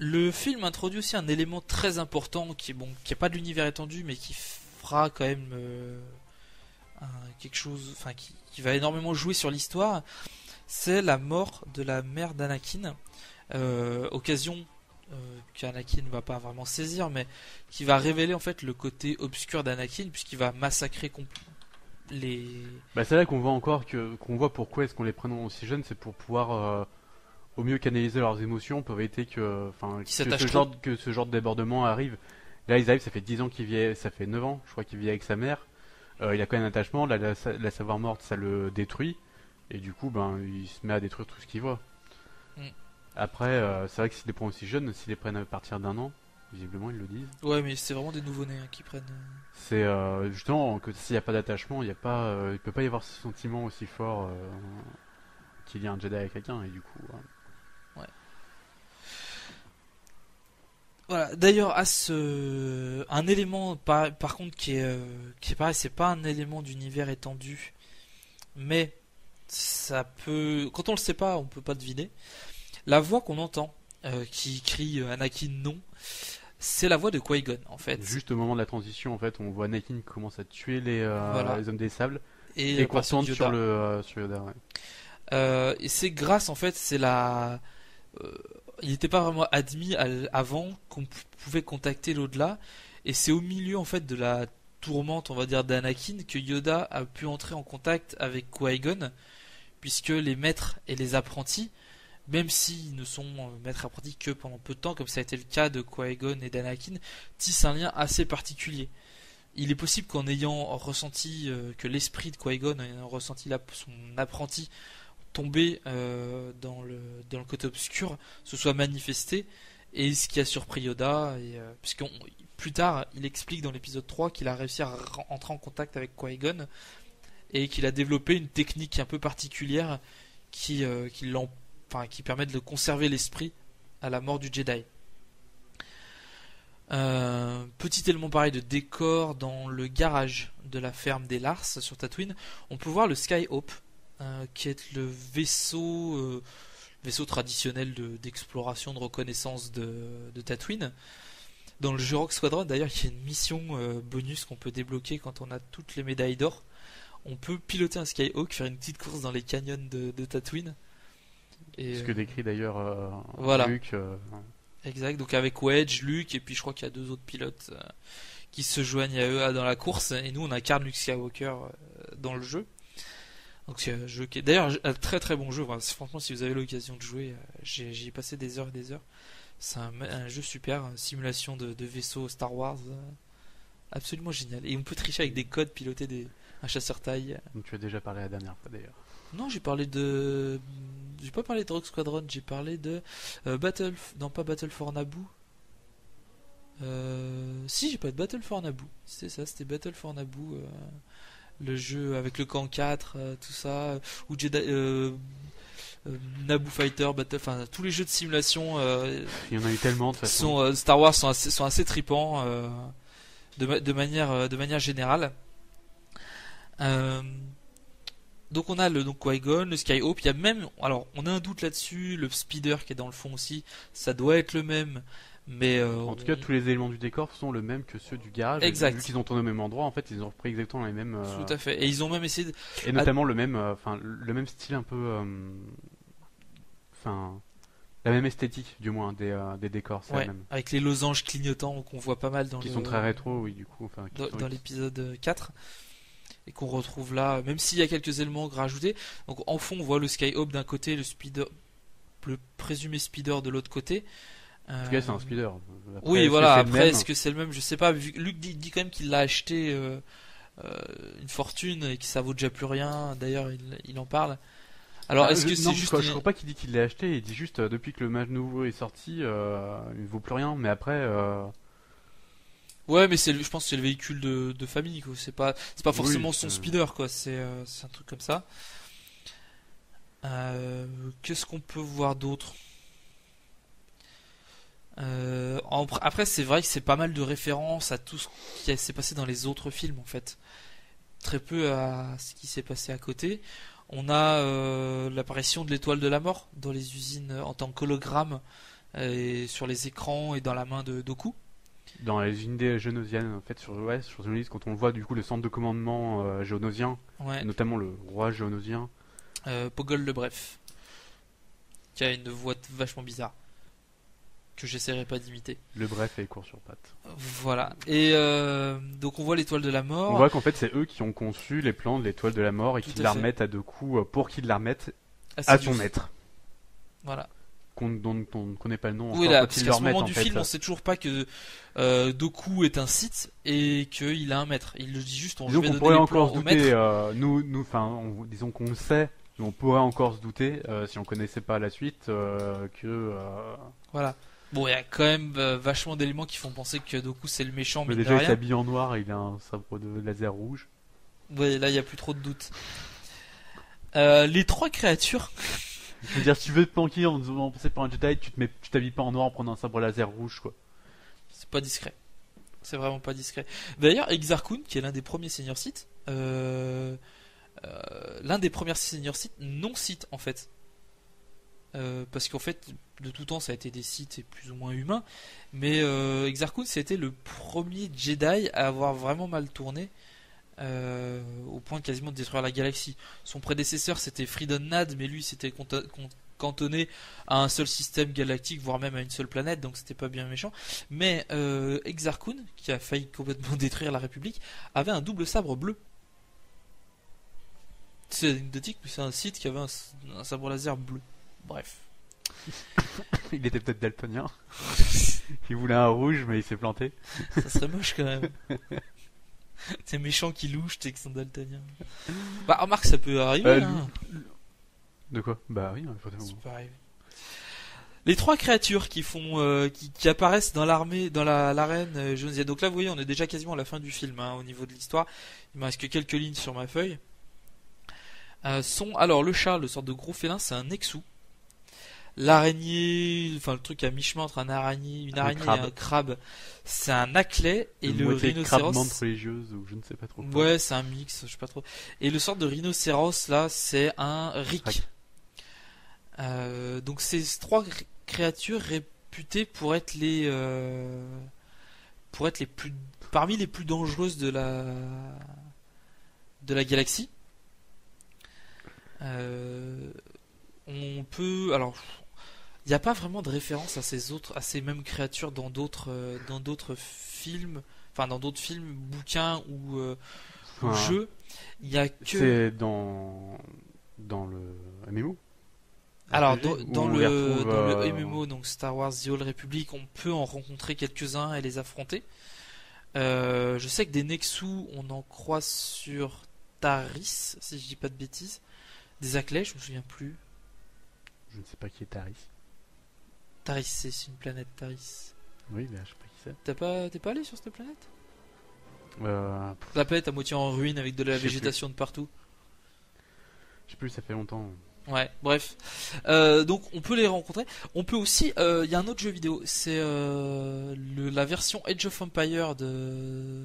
Le film introduit aussi un élément très important qui est pas de l'univers étendu, mais qui fera quand même quelque chose, enfin qui va énormément jouer sur l'histoire. C'est la mort de la mère d'Anakin, occasion qu'Anakin ne va pas vraiment saisir, mais qui va révéler en fait le côté obscur d'Anakin, puisqu'il va massacrer les. C'est là qu'on voit encore qu'on voit pourquoi est-ce qu'on les prend aussi jeunes, c'est pour pouvoir au mieux canaliser leurs émotions pour éviter que ce genre de débordement arrive. Là, ils arrivent, ça fait 10 ans qu'il vit, ça fait 9 ans, je crois qu'il vit avec sa mère. Il a quand même un attachement, la savoir morte, ça le détruit. Et du coup, il se met à détruire tout ce qu'il voit. Après, c'est vrai que s'ils les prennent aussi jeunes, s'ils les prennent à partir d'1 an, visiblement ils le disent. Ouais, mais c'est vraiment des nouveau-nés qui prennent. C'est justement que s'il n'y a pas d'attachement, il peut pas y avoir ce sentiment aussi fort qu'il y a un Jedi avec quelqu'un, et du coup. Ouais. Voilà. D'ailleurs, un élément par contre qui est pareil, c'est pas un élément d'univers étendu, mais ça peut, quand on le sait pas, on peut pas deviner. La voix qu'on entend qui crie Anakin non, c'est la voix de Qui-Gon en fait. Juste au moment de la transition, en fait, on voit Anakin qui commence à tuer les hommes des sables et qu'on tourne sur Yoda. Ouais. Et c'est grâce, en fait, il n'était pas vraiment admis avant qu'on pouvait contacter l'au-delà, et c'est au milieu en fait de la tourmente, on va dire, d'Anakin que Yoda a pu entrer en contact avec Qui-Gon, puisque les maîtres et les apprentis, même s'ils ne sont maîtres et apprentis que pendant peu de temps, comme ça a été le cas de Qui-Gon et d'Anakin, tissent un lien assez particulier. il est possible qu'en ayant ressenti que l'esprit de Qui-Gon, ayant ressenti son apprenti tomber dans le côté obscur, se soit manifesté, et ce qui a surpris Yoda, puisque plus tard il explique dans l'épisode 3 qu'il a réussi à entrer en contact avec Qui-Gon et qu'il a développé une technique un peu particulière qui permet de conserver l'esprit à la mort du Jedi. Petit élément pareil de décor dans le garage de la ferme des Lars sur Tatooine, on peut voir le Skyhope, qui est le vaisseau traditionnel d'exploration, de reconnaissance de Tatooine. Dans le jeu Rogue Squadron, d'ailleurs, il y a une mission bonus qu'on peut débloquer quand on a toutes les médailles d'or. On peut piloter un Skyhawk, faire une petite course dans les canyons de Tatooine. Ce que décrit d'ailleurs voilà. Luke. Exact, donc avec Wedge, Luke, et puis je crois qu'il y a 2 autres pilotes qui se joignent à eux dans la course, et nous on incarne Luke Skywalker dans le jeu. Donc c'est un jeu qui est d'ailleurs un très très bon jeu. Franchement, si vous avez l'occasion de jouer, j'y ai passé des heures et des heures. C'est un jeu super, une simulation de vaisseau Star Wars, absolument génial. Et on peut tricher avec des codes, piloter un chasseur taille. Donc tu as déjà parlé la dernière fois d'ailleurs. Non, j'ai pas parlé de Rogue Squadron, j'ai parlé de non pas Battle for Naboo. Si, j'ai pas de Battle for Naboo. C'était Battle for Naboo, le jeu avec le camp 4, tout ça, ou Jedi Naboo Fighter, enfin tous les jeux de simulation. Il y en a eu tellement de toute façon. Star Wars sont assez tripants de manière générale. Donc on a le Qui-Gon, le Skyhope, il y a même, alors on a un doute là-dessus, le speeder qui est dans le fond aussi, ça doit être le même, mais en tout cas tous les éléments du décor sont le même que ceux du garage. Exact. Vu qu'ils ont tourné au même endroit, en fait ils ont repris exactement les mêmes. Tout à fait. Et ils ont même essayé et notamment le même style un peu, la même esthétique du moins des décors, c'est ouais, la même. avec les losanges clignotants qu'on voit pas mal qui sont très rétro, oui, du coup, dans l'épisode 4. Et qu'on retrouve là, même s'il y a quelques éléments rajoutés. Donc en fond on voit le Skyhope d'un côté, le présumé speeder de l'autre côté. En tout cas c'est un speeder. Après, oui voilà, après est-ce que c'est le même, je sais pas. Luke dit quand même qu'il l'a acheté une fortune et que ça vaut déjà plus rien, d'ailleurs il en parle. Alors est-ce que c'est juste... Je crois pas qu'il dit qu'il l'a acheté, il dit juste depuis que le match nouveau est sorti, il ne vaut plus rien, mais après... Ouais, mais je pense que c'est le véhicule de famille, quoi. C'est pas forcément son speeder, quoi. C'est un truc comme ça. Qu'est-ce qu'on peut voir d'autre? Après, c'est vrai que c'est pas mal de références à tout ce qui s'est passé dans les autres films, en fait. Très peu à ce qui s'est passé à côté. On a l'apparition de l'étoile de la mort dans les usines en tant qu'hologramme, sur les écrans et dans la main de Dooku. Dans les unités géonosiennes, en fait, sur Geonosis, quand on voit du coup le centre de commandement géonosien, ouais. Notamment le roi géonosien, Pogol le Bref, qui a une voix vachement bizarre que j'essaierai pas d'imiter. Le Bref est court sur pattes. Voilà. Et donc on voit l'étoile de la mort. On voit qu'en fait c'est eux qui ont conçu les plans de l'étoile de la mort et qui la remettent à Dooku pour qu'il la remette à son maître. Voilà. Dont on ne connaît pas le nom. Oui, là, parce qu'à ce moment du film, on sait toujours pas que Dooku est un Sith et qu'il a un maître. Il le dit juste, je vais donner les plans au maître. Disons qu'on le sait, mais on pourrait encore se douter, si on connaissait pas la suite, que... Voilà. Bon, il y a quand même vachement d'éléments qui font penser que Dooku c'est le méchant, mais déjà il s'habille en noir, il a un sabre de laser rouge. Ouais, là il y a plus trop de doutes. Les 3 créatures... Je veux dire, si tu veux te planquer en faisant passer par un Jedi, tu t'habilles pas en noir en prenant un sabre laser rouge, quoi. C'est pas discret. C'est vraiment pas discret. D'ailleurs, Exar Kun, qui est l'un des premiers seigneurs Sith, l'un des premiers seigneurs Sith non Sith en fait. Parce qu'en fait, de tout temps, ça a été des Sith et plus ou moins humains. Mais Exar Kun, c'était le premier Jedi à avoir vraiment mal tourné. Au point quasiment de détruire la galaxie. Son prédécesseur c'était Freedon Nad, mais lui s'était cantonné à un seul système galactique, voire même à une seule planète, donc c'était pas bien méchant. Mais Exar Kun, qui a failli complètement détruire la République, avait un double sabre bleu. C'est anecdotique, mais c'est un Sith qui avait un sabre laser bleu. Bref. Il était peut-être daltonien. Il voulait un rouge, mais il s'est planté. Ça serait moche quand même. T'es méchant qui louche, t'es que sont daltoniens. Bah remarque, ça peut arriver. De quoi? Bah oui, ça peut arriver. Les 3 créatures qui font, qui apparaissent dans l'armée, dans l'arène Jonesia. Donc là, vous voyez, on est déjà quasiment à la fin du film au niveau de l'histoire. Il me reste que quelques lignes sur ma feuille. Sont alors le chat, le sorte de gros félin, c'est un Nexu. L'araignée, enfin le truc à mi-chemin entre une araignée et un crabe, c'est un Aclay. Et le rhinocéros, crabe religieuse ou je ne sais pas trop. Ouais, c'est un mix, je sais pas trop. Et le sorte de rhinocéros là, c'est un Rick. Donc ces 3 créatures réputées pour être les plus parmi les plus dangereuses de la galaxie. On peut, alors il n'y a pas vraiment de référence à ces mêmes créatures dans d'autres films, enfin dans d'autres films, bouquins ou jeux. Il y a que c'est dans le MMO. Alors dans le MMO, donc Star Wars The Old Republic, on peut en rencontrer quelques-uns et les affronter. Je sais que des Nexus, on en croise sur Taris, si je dis pas de bêtises. Des Aclay, je me souviens plus. Je ne sais pas qui est Taris. Taris, c'est une planète Taris. Oui, mais je sais pas qui c'est. T'es pas allé sur cette planète? La planète à moitié en ruine avec de la végétation de partout. Je sais plus, ça fait longtemps. Ouais, bref. Donc on peut les rencontrer. On peut aussi, il y a un autre jeu vidéo, c'est la version Age of Empires de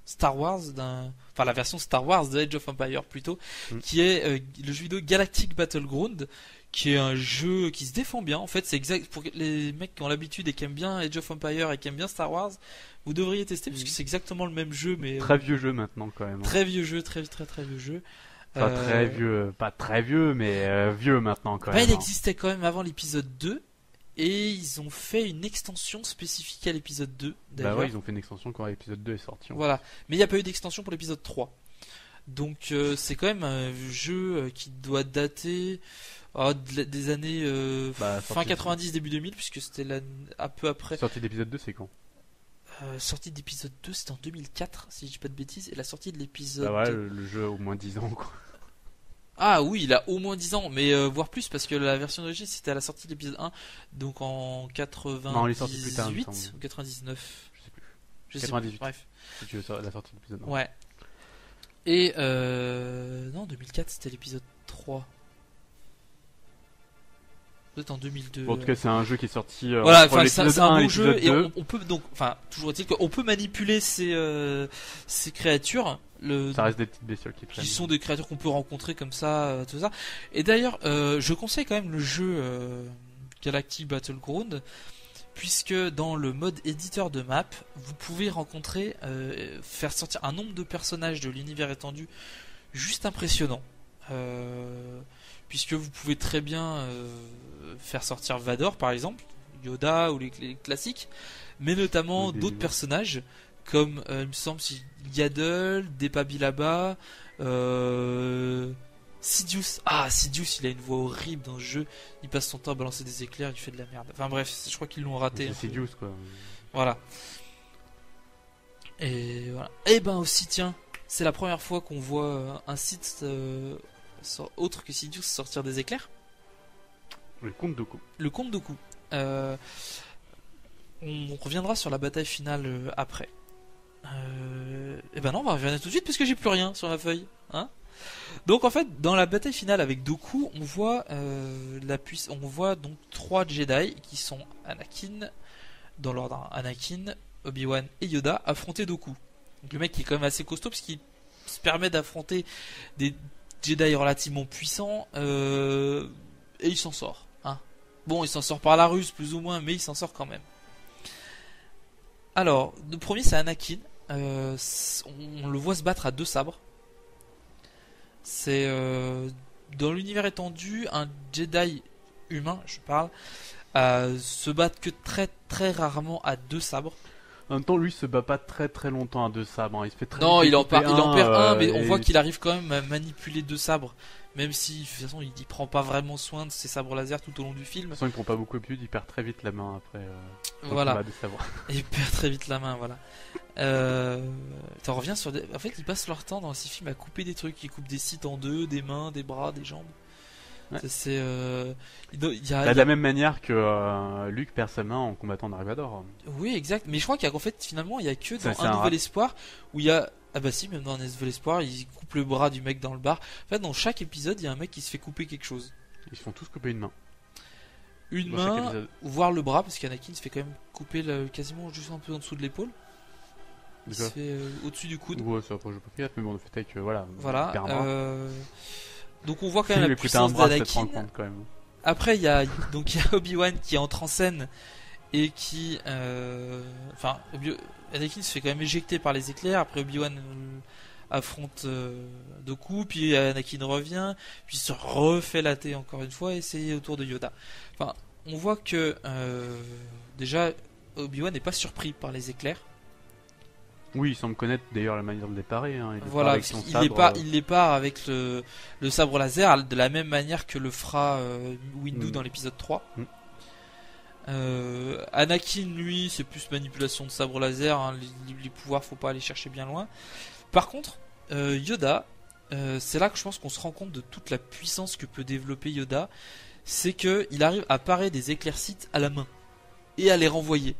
Star Wars, enfin la version Star Wars de Age of Empires plutôt, qui est le jeu vidéo Galactic Battleground, qui est un jeu qui se défend bien. En fait, c'est exact pour les mecs qui ont l'habitude et qui aiment bien Age of Empires et qui aiment bien Star Wars. Vous devriez tester parce que c'est exactement le même jeu, mais très vieux jeu maintenant quand même. Très vieux jeu, très vieux jeu. Pas très vieux, pas très vieux, mais vieux maintenant quand même. Il existait quand même avant l'épisode 2 et ils ont fait une extension spécifique à l'épisode 2. Bah ouais, ils ont fait une extension quand l'épisode 2 est sorti. Voilà, mais il n'y a pas eu d'extension pour l'épisode 3. Donc c'est quand même un jeu qui doit dater des années fin 90, début 2000, puisque c'était un peu après. Sortie d'épisode 2, c'est quand? Sortie d'épisode 2, c'était en 2004, si je dis pas de bêtises, et la sortie de l'épisode... Bah ouais, le jeu a au moins 10 ans, quoi. Ah oui, il a au moins 10 ans, mais voire plus, parce que la version d'origine, c'était à la sortie de l'épisode 1, donc en 98 non, il est sorti plus tard, ou 99. Je sais plus. Je 98. Sais plus, bref. Si tu veux la sortie de l'épisode 1. Ouais. Et non, 2004, c'était l'épisode 3. Peut-être en 2002. Bon, en tout cas, c'est un jeu qui est sorti. Voilà, c'est un bon jeu et on peut donc, enfin, toujours est-il qu'on peut manipuler ces créatures. Ça reste des petites bestioles qui sont des créatures qu'on peut rencontrer comme ça, tout ça. Et d'ailleurs, je conseille quand même le jeu Galactic Battleground, puisque dans le mode éditeur de map, vous pouvez rencontrer, faire sortir un nombre de personnages de l'univers étendu juste impressionnant. Puisque vous pouvez très bien faire sortir Vador par exemple, Yoda ou les classiques, mais notamment d'autres personnages comme il me semble Yaddle, Depa Billaba, Sidious. Ah, Sidious, il a une voix horrible dans ce jeu, il passe son temps à balancer des éclairs, il fait de la merde. Enfin bref, je crois qu'ils l'ont raté. C'est Sidious quoi. Voilà. Et voilà. Et ben aussi tiens, c'est la première fois qu'on voit un site autre que Sidious sortir des éclairs. Le Comte Dooku. Le Comte Dooku. On reviendra sur la bataille finale après. Et ben non, on va revenir tout de suite parce que j'ai plus rien sur la feuille. Hein. Donc en fait, dans la bataille finale avec Dooku, on voit on voit donc 3 Jedi qui sont Anakin, dans l'ordre Anakin, Obi-Wan et Yoda, affronter Dooku. Donc le mec qui est quand même assez costaud parce qu'il se permet d'affronter des Jedi relativement puissant et il s'en sort. Hein. Bon, il s'en sort par la ruse plus ou moins, mais il s'en sort quand même. Alors, le premier c'est Anakin. On le voit se battre à 2 sabres. C'est dans l'univers étendu, un Jedi humain, je parle, se battre que très très rarement à 2 sabres. En même temps, lui se bat pas très très longtemps à deux sabres. Hein. Il se fait très non, vite il en perd un, mais et... on voit qu'il arrive quand même à manipuler deux sabres. Même si, de toute façon, il prend pas vraiment soin de ses sabres laser tout au long du film. De toute façon, il prend pas beaucoup d'habitude, il perd très vite la main après. Voilà. Il perd très vite la main, voilà. T'en reviens sur En fait, ils passent leur temps dans ces films à couper des trucs. Ils coupent des sites en deux, des mains, des bras, des jambes. Ouais. C'est de la même manière que Luke perd sa main en combattant Dark Vador. Oui, exact. Mais je crois qu'en fait, finalement, il y a que dans Un Nouvel Espoir où il y a. Ah bah si, même dans Un Nouvel Espoir, ils coupent le bras du mec dans le bar. En fait, dans chaque épisode, il y a un mec qui se fait couper quelque chose. Ils se font tous couper une main. Une main, ou voir le bras, parce qu'Anakin se fait quand même couper quasiment juste un peu en dessous de l'épaule. Il se fait au-dessus du coude. Ouais, ça après, je peux pas mais bon, le fait est que voilà. Donc on voit quand même la puissance d'Anakin. Après, il y a Obi-Wan qui entre en scène et qui, Anakin se fait quand même éjecter par les éclairs. Après, Obi-Wan affronte Dooku, puis Anakin revient, puis se refait latter encore une fois, et c'est au tour de Yoda. Enfin, on voit que déjà Obi-Wan n'est pas surpris par les éclairs. Oui, il semble connaître d'ailleurs la manière de les parer. Hein. Il les part avec le sabre laser de la même manière que le fera Windu dans l'épisode 3. Anakin, lui, c'est plus manipulation de sabre laser. Hein. Les pouvoirs, faut pas aller chercher bien loin. Par contre, Yoda, c'est là que je pense qu'on se rend compte de toute la puissance que peut développer Yoda. C'est qu'il arrive à parer des éclairs Sith à la main et à les renvoyer.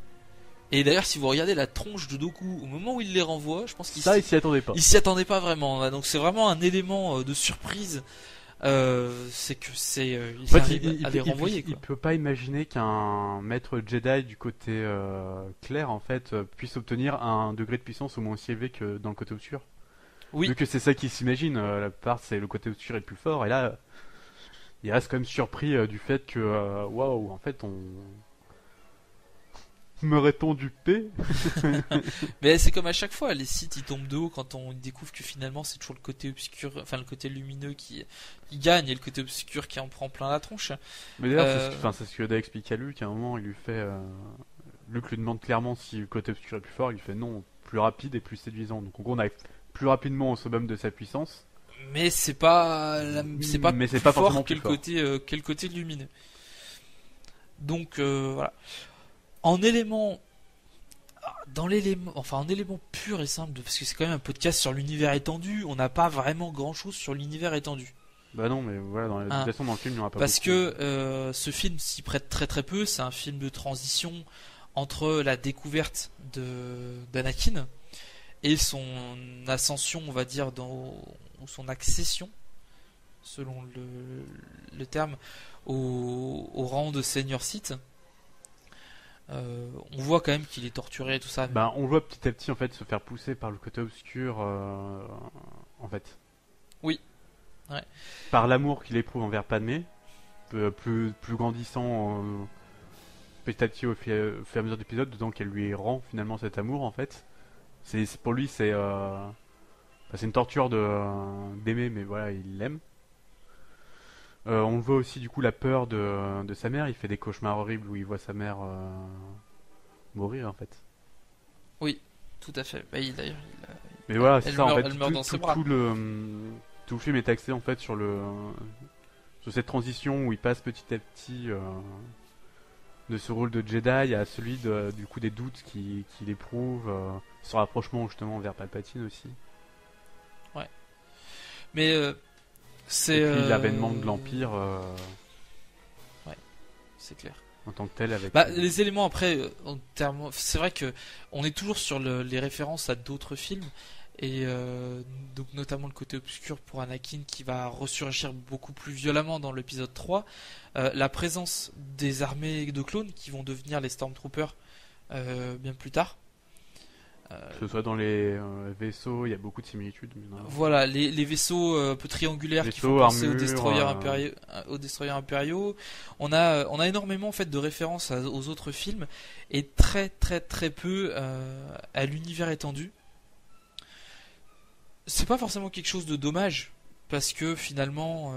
Et d'ailleurs, si vous regardez la tronche de Dooku au moment où il les renvoie, je pense qu'il il s'y attendait pas. Il s'y attendait pas vraiment. Donc c'est vraiment un élément de surprise. C'est que il arrive à les renvoyer. Il peut pas imaginer qu'un maître Jedi du côté clair en fait puisse obtenir un degré de puissance au moins aussi élevé que dans le côté obscur. Oui. Vu que c'est ça qu'il s'imagine. La part c'est le côté obscur est le plus fort et là il reste quand même surpris du fait que waouh en fait on merait-on dupé? Mais c'est comme à chaque fois, les sites ils tombent de haut quand on découvre que finalement c'est toujours le côté obscur, enfin le côté lumineux qui gagne et le côté obscur qui en prend plein la tronche. Mais d'ailleurs, c'est ce que Yoda explique à Luke. À un moment, il lui fait. Luke lui demande clairement si le côté obscur est plus fort. Il lui fait non, plus rapide et plus séduisant. Donc en gros, on arrive plus rapidement au summum de sa puissance. Mais c'est pas plus fort que le côté lumineux. Donc voilà. En élément pur et simple, parce que c'est quand même un podcast sur l'univers étendu, on n'a pas vraiment grand chose sur l'univers étendu. Bah non, mais voilà, dans la façon dans le film, il n'y aura pas parce beaucoup. Que ce film s'y prête très très peu, c'est un film de transition entre la découverte d'Anakin et son ascension, on va dire, ou son accession, selon le terme, au rang de Seigneur Sith. On voit quand même qu'il est torturé et tout ça. Bah, on voit petit à petit en fait se faire pousser par le côté obscur, en fait. Oui. Ouais. Par l'amour qu'il éprouve envers Padmé, plus grandissant petit à petit au fur et à mesure d'épisodes, dedans qu'elle lui rend finalement cet amour en fait. Pour lui c'est une torture d'aimer, mais voilà il l'aime. On voit aussi du coup la peur de sa mère. Il fait des cauchemars horribles où il voit sa mère mourir en fait. Oui, tout à fait. Bah, mais voilà, c'est ça en fait. Elle meurt dans ses bras. Tout le film est axé en fait sur cette transition où il passe petit à petit de ce rôle de Jedi à celui du coup des doutes qu'il éprouve, son rapprochement justement vers Palpatine aussi. Ouais. Mais et puis l'avènement de l'Empire. Ouais, c'est clair. En tant que tel, avec. Les éléments après, c'est vrai que on est toujours sur les références à d'autres films et donc notamment le côté obscur pour Anakin qui va ressurgir beaucoup plus violemment dans l'épisode 3. La présence des armées de clones qui vont devenir les Stormtroopers bien plus tard. Que ce soit dans les vaisseaux, il y a beaucoup de similitudes. Voilà, les vaisseaux un peu triangulaires qui font penser aux destroyers impériaux. On a énormément en fait de références aux autres films et très très très peu à l'univers étendu. C'est pas forcément quelque chose de dommage parce que finalement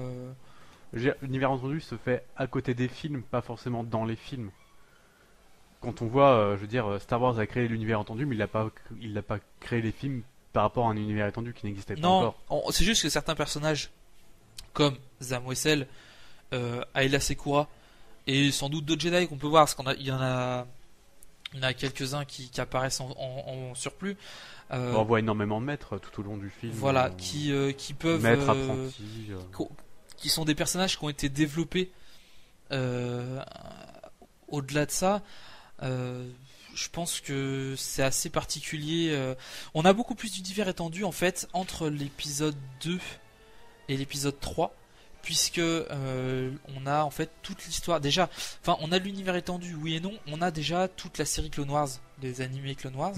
l'univers étendu se fait à côté des films, pas forcément dans les films. quand on voit, je veux dire, Star Wars a créé l'univers étendu, mais il n'a pas créé les films par rapport à un univers étendu qui n'existait pas encore. Non, c'est juste que certains personnages, comme Zam Wesell, Ayla Secura, et sans doute d'autres Jedi qu'on peut voir, parce il y en a quelques-uns qui apparaissent en surplus. On voit énormément de maîtres tout au long du film. Voilà, qui peuvent... Maîtres, apprentis... qui sont des personnages qui ont été développés au-delà de ça. Je pense que c'est assez particulier. On a beaucoup plus d'univers étendu en fait entre l'épisode 2 et l'épisode 3, puisque on a en fait toute l'histoire. Déjà, enfin, on a l'univers étendu, oui et non. On a déjà toute la série Clone Wars, les animés Clone Wars,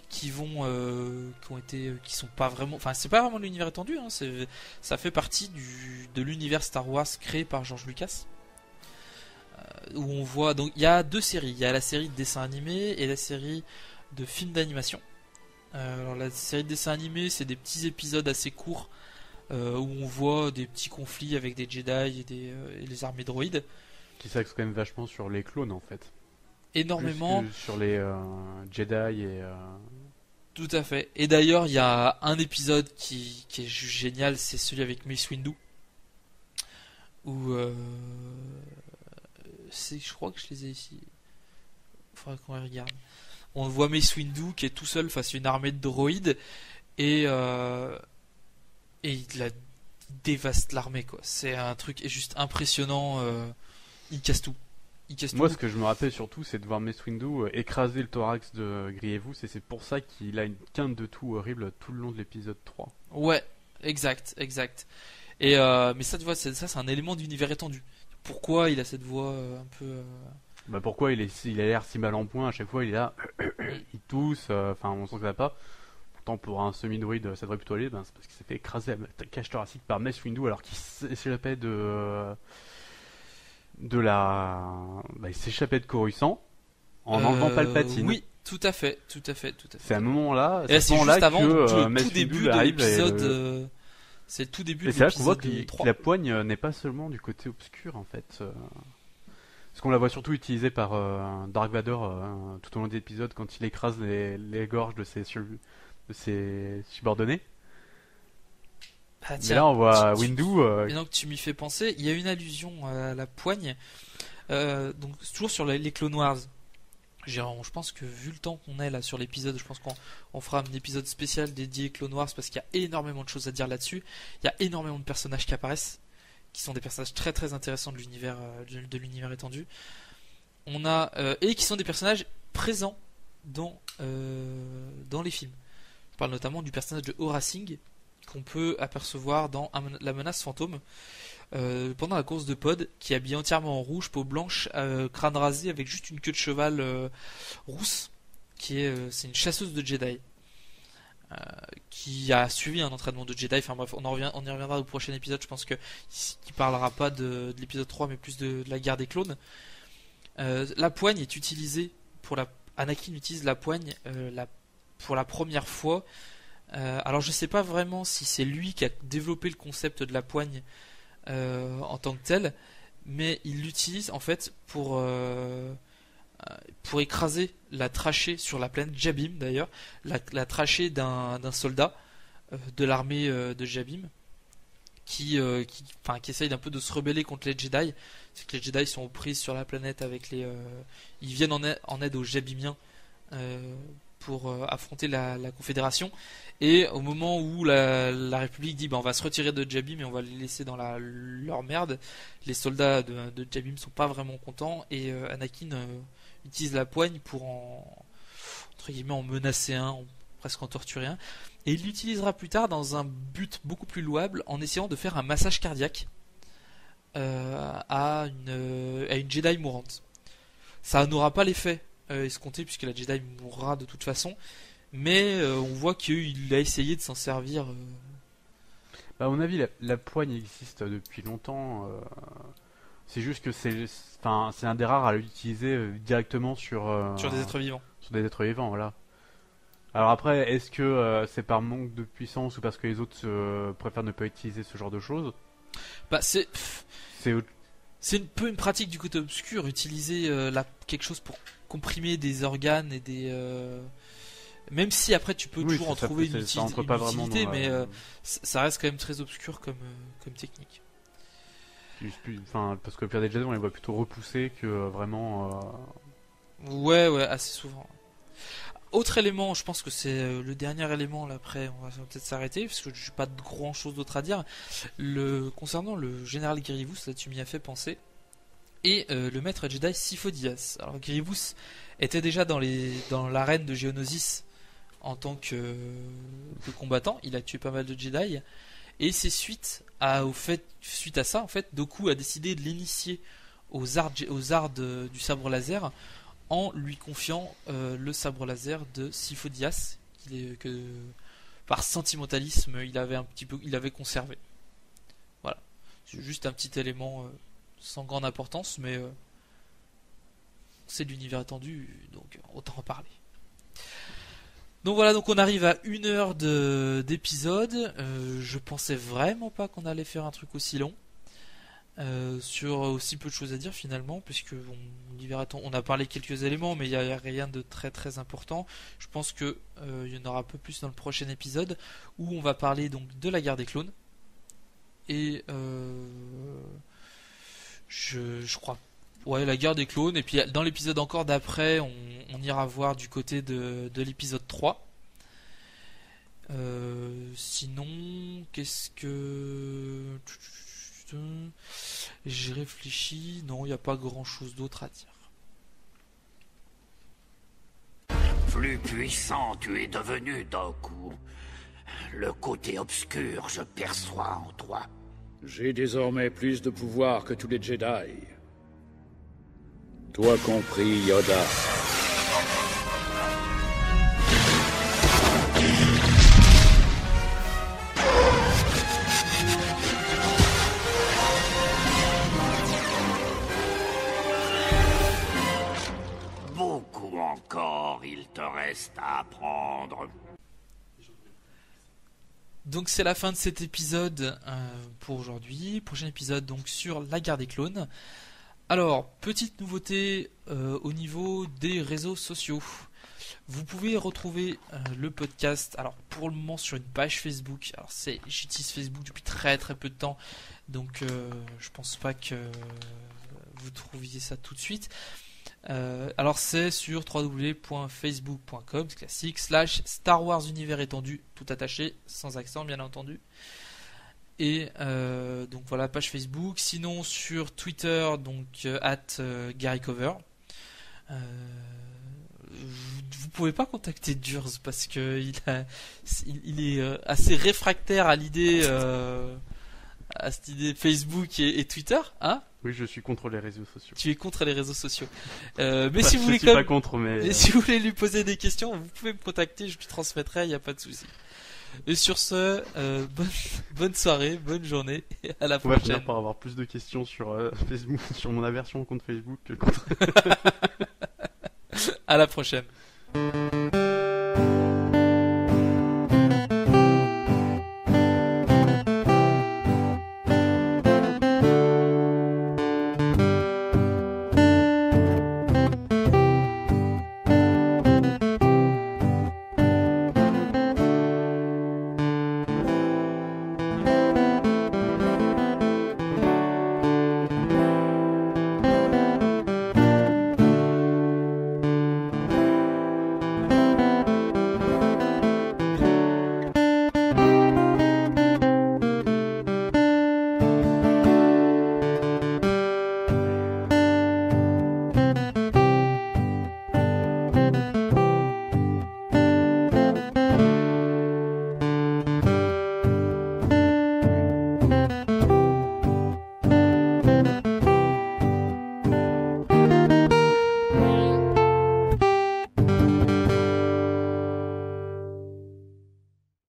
qui sont pas vraiment. Enfin, c'est pas vraiment l'univers étendu. Hein, ça fait partie de l'univers Star Wars créé par George Lucas. Où on voit, donc il y a deux séries, il y a la série de dessins animés et la série de films d'animation. Alors la série de dessins animés, c'est des petits épisodes assez courts où on voit des petits conflits avec des Jedi et les armées droïdes. Qui s'axe quand même vachement sur les clones en fait. Énormément. Plus que sur les Jedi et... Tout à fait. Et d'ailleurs, il y a un épisode qui est juste génial, c'est celui avec Mace Windu. Où... je crois que je les ai ici. Il faudrait qu'on les regarde. On voit Mace Windu qui est tout seul face à une armée de droïdes et il dévaste l'armée quoi. C'est un truc juste impressionnant. Il casse tout. Moi, ce que je me rappelle surtout, c'est de voir Mace Windu écraser le thorax de Grievous, et c'est pour ça qu'il a une quinte de tout horrible tout le long de l'épisode 3. Ouais, exact. Et mais ça, tu vois, c'est un élément d'univers étendu. Pourquoi il a cette voix un peu... Bah pourquoi il a l'air si mal en point à chaque fois, il est là, il tousse, enfin on sent que ça va pas. Pourtant pour un semi-druide ça devrait plutôt aller, c'est parce qu'il s'est fait écraser à la cage thoracique par Mace Windu alors qu'il s'échappait il s'échappait de Coruscant en enlevant Palpatine. Oui, tout à fait. C'est à un moment-là, c'est juste avant que Mace Windu arrive de l'épisode... C'est le tout début de l'épisode. Et c'est là qu'on voit que la poigne n'est pas seulement du côté obscur en fait. Parce qu'on la voit surtout utilisée par Dark Vador tout au long de l'épisode quand il écrase les gorges de ses subordonnés. Ah, tiens, mais là on voit Windu. Et donc tu m'y fais penser, il y a une allusion à la poigne. Donc toujours sur les Clone Wars. Je pense que vu le temps qu'on est là sur l'épisode, je pense qu'on fera un épisode spécial dédié Clone Wars parce qu'il y a énormément de choses à dire là-dessus. Il y a énormément de personnages qui apparaissent, qui sont des personnages très très intéressants de l'univers étendu. On a et qui sont des personnages présents dans les films. Je parle notamment du personnage de Aurra Singh qu'on peut apercevoir dans La Menace Fantôme. Pendant la course de pod, qui est habillée entièrement en rouge, peau blanche, crâne rasé avec juste une queue de cheval rousse, c'est une chasseuse de Jedi qui a suivi un entraînement de Jedi. Enfin bref, on y reviendra au prochain épisode. Je pense que qui parlera pas de l'épisode 3 mais plus de la guerre des clones. La poigne est utilisée Anakin utilise la poigne pour la première fois. Alors je sais pas vraiment si c'est lui qui a développé le concept de la poigne en tant que tel, mais il l'utilise en fait pour écraser la trachée sur la planète Jabim d'ailleurs, la trachée d'un soldat de l'armée de Jabim qui essaye d'un peu de se rebeller contre les Jedi. C'est que les Jedi sont aux prises sur la planète avec ils viennent en aide aux Jabimiens pour affronter la Confédération, et au moment où la République dit on va se retirer de Jabim et on va les laisser dans leur merde, les soldats de Jabim sont pas vraiment contents et Anakin utilise la poigne pour entre guillemets en menacer presque en torturer un, et il l'utilisera plus tard dans un but beaucoup plus louable en essayant de faire un massage cardiaque à une Jedi mourante. Ça n'aura pas l'effet escompté puisque la Jedi mourra de toute façon, mais on voit qu'il a essayé de s'en servir. À mon avis, la poigne existe depuis longtemps. C'est juste que c'est un des rares à l'utiliser directement sur des êtres vivants. Sur des êtres vivants, voilà. Alors après, est-ce que c'est par manque de puissance ou parce que les autres préfèrent ne pas utiliser ce genre de choses ? c'est un peu une pratique du côté obscur, utiliser quelque chose pour comprimer des organes et des... Même si après tu peux toujours en trouver une utilité, mais ça reste quand même très obscur comme technique. Parce que le pire des Jedi, on les voit plutôt repoussés que vraiment... Ouais, assez souvent. Autre élément, je pense que c'est le dernier élément, là après on va peut-être s'arrêter, parce que je n'ai pas de grand chose d'autre à dire. Concernant le général Grievous, là tu m'y as fait penser, et le maître Jedi Sifo Dyas. Alors Grievous était déjà dans l'arène de Geonosis en tant que combattant, il a tué pas mal de Jedi, et c'est suite à ça, en fait, Dooku a décidé de l'initier aux arts du sabre laser, en lui confiant le sabre laser de Sifo Dyas, que par sentimentalisme il avait conservé. Voilà, c'est juste un petit élément sans grande importance, mais c'est de l'univers étendu, donc autant en parler. Donc voilà, donc on arrive à 1 heure d'épisode. Je pensais vraiment pas qu'on allait faire un truc aussi long. Sur aussi peu de choses à dire finalement, puisque on a parlé quelques éléments, mais il n'y a rien de très très important. Je pense que il y en aura un peu plus dans le prochain épisode, où on va parler donc de la guerre des clones, et je crois, ouais, la guerre des clones, et puis dans l'épisode encore d'après on ira voir du côté de l'épisode 3. Sinon, qu'est-ce que... J'ai réfléchi, non, il n'y a pas grand chose d'autre à dire. Plus puissant tu es devenu, Dooku. Le côté obscur, je perçois en toi. J'ai désormais plus de pouvoir que tous les Jedi. Toi compris, Yoda. Beaucoup encore, il te reste à apprendre. Donc c'est la fin de cet épisode pour aujourd'hui. Prochain épisode donc sur la guerre des clones. Alors, petite nouveauté au niveau des réseaux sociaux. Vous pouvez retrouver le podcast, alors pour le moment sur une page Facebook. Alors j'utilise Facebook depuis très très peu de temps, donc je pense pas que vous trouviez ça tout de suite. Alors c'est sur www.facebook.com classique / Star Wars univers étendu, tout attaché, sans accent bien entendu. Et donc voilà, page Facebook. Sinon sur Twitter, donc @GaryCover. Vous pouvez pas contacter Durs parce que il est assez réfractaire à l'idée à cette idée Facebook et Twitter, hein? Oui, je suis contre les réseaux sociaux. Tu es contre les réseaux sociaux. Mais si vous voulez pas contre, mais si vous voulez lui poser des questions, vous pouvez me contacter, je lui transmettrai, il n'y a pas de souci. Et sur ce, bonne soirée, bonne journée, et à la prochaine. On va finir par avoir plus de questions sur Facebook, sur mon aversion au compte Facebook que contre. À la prochaine.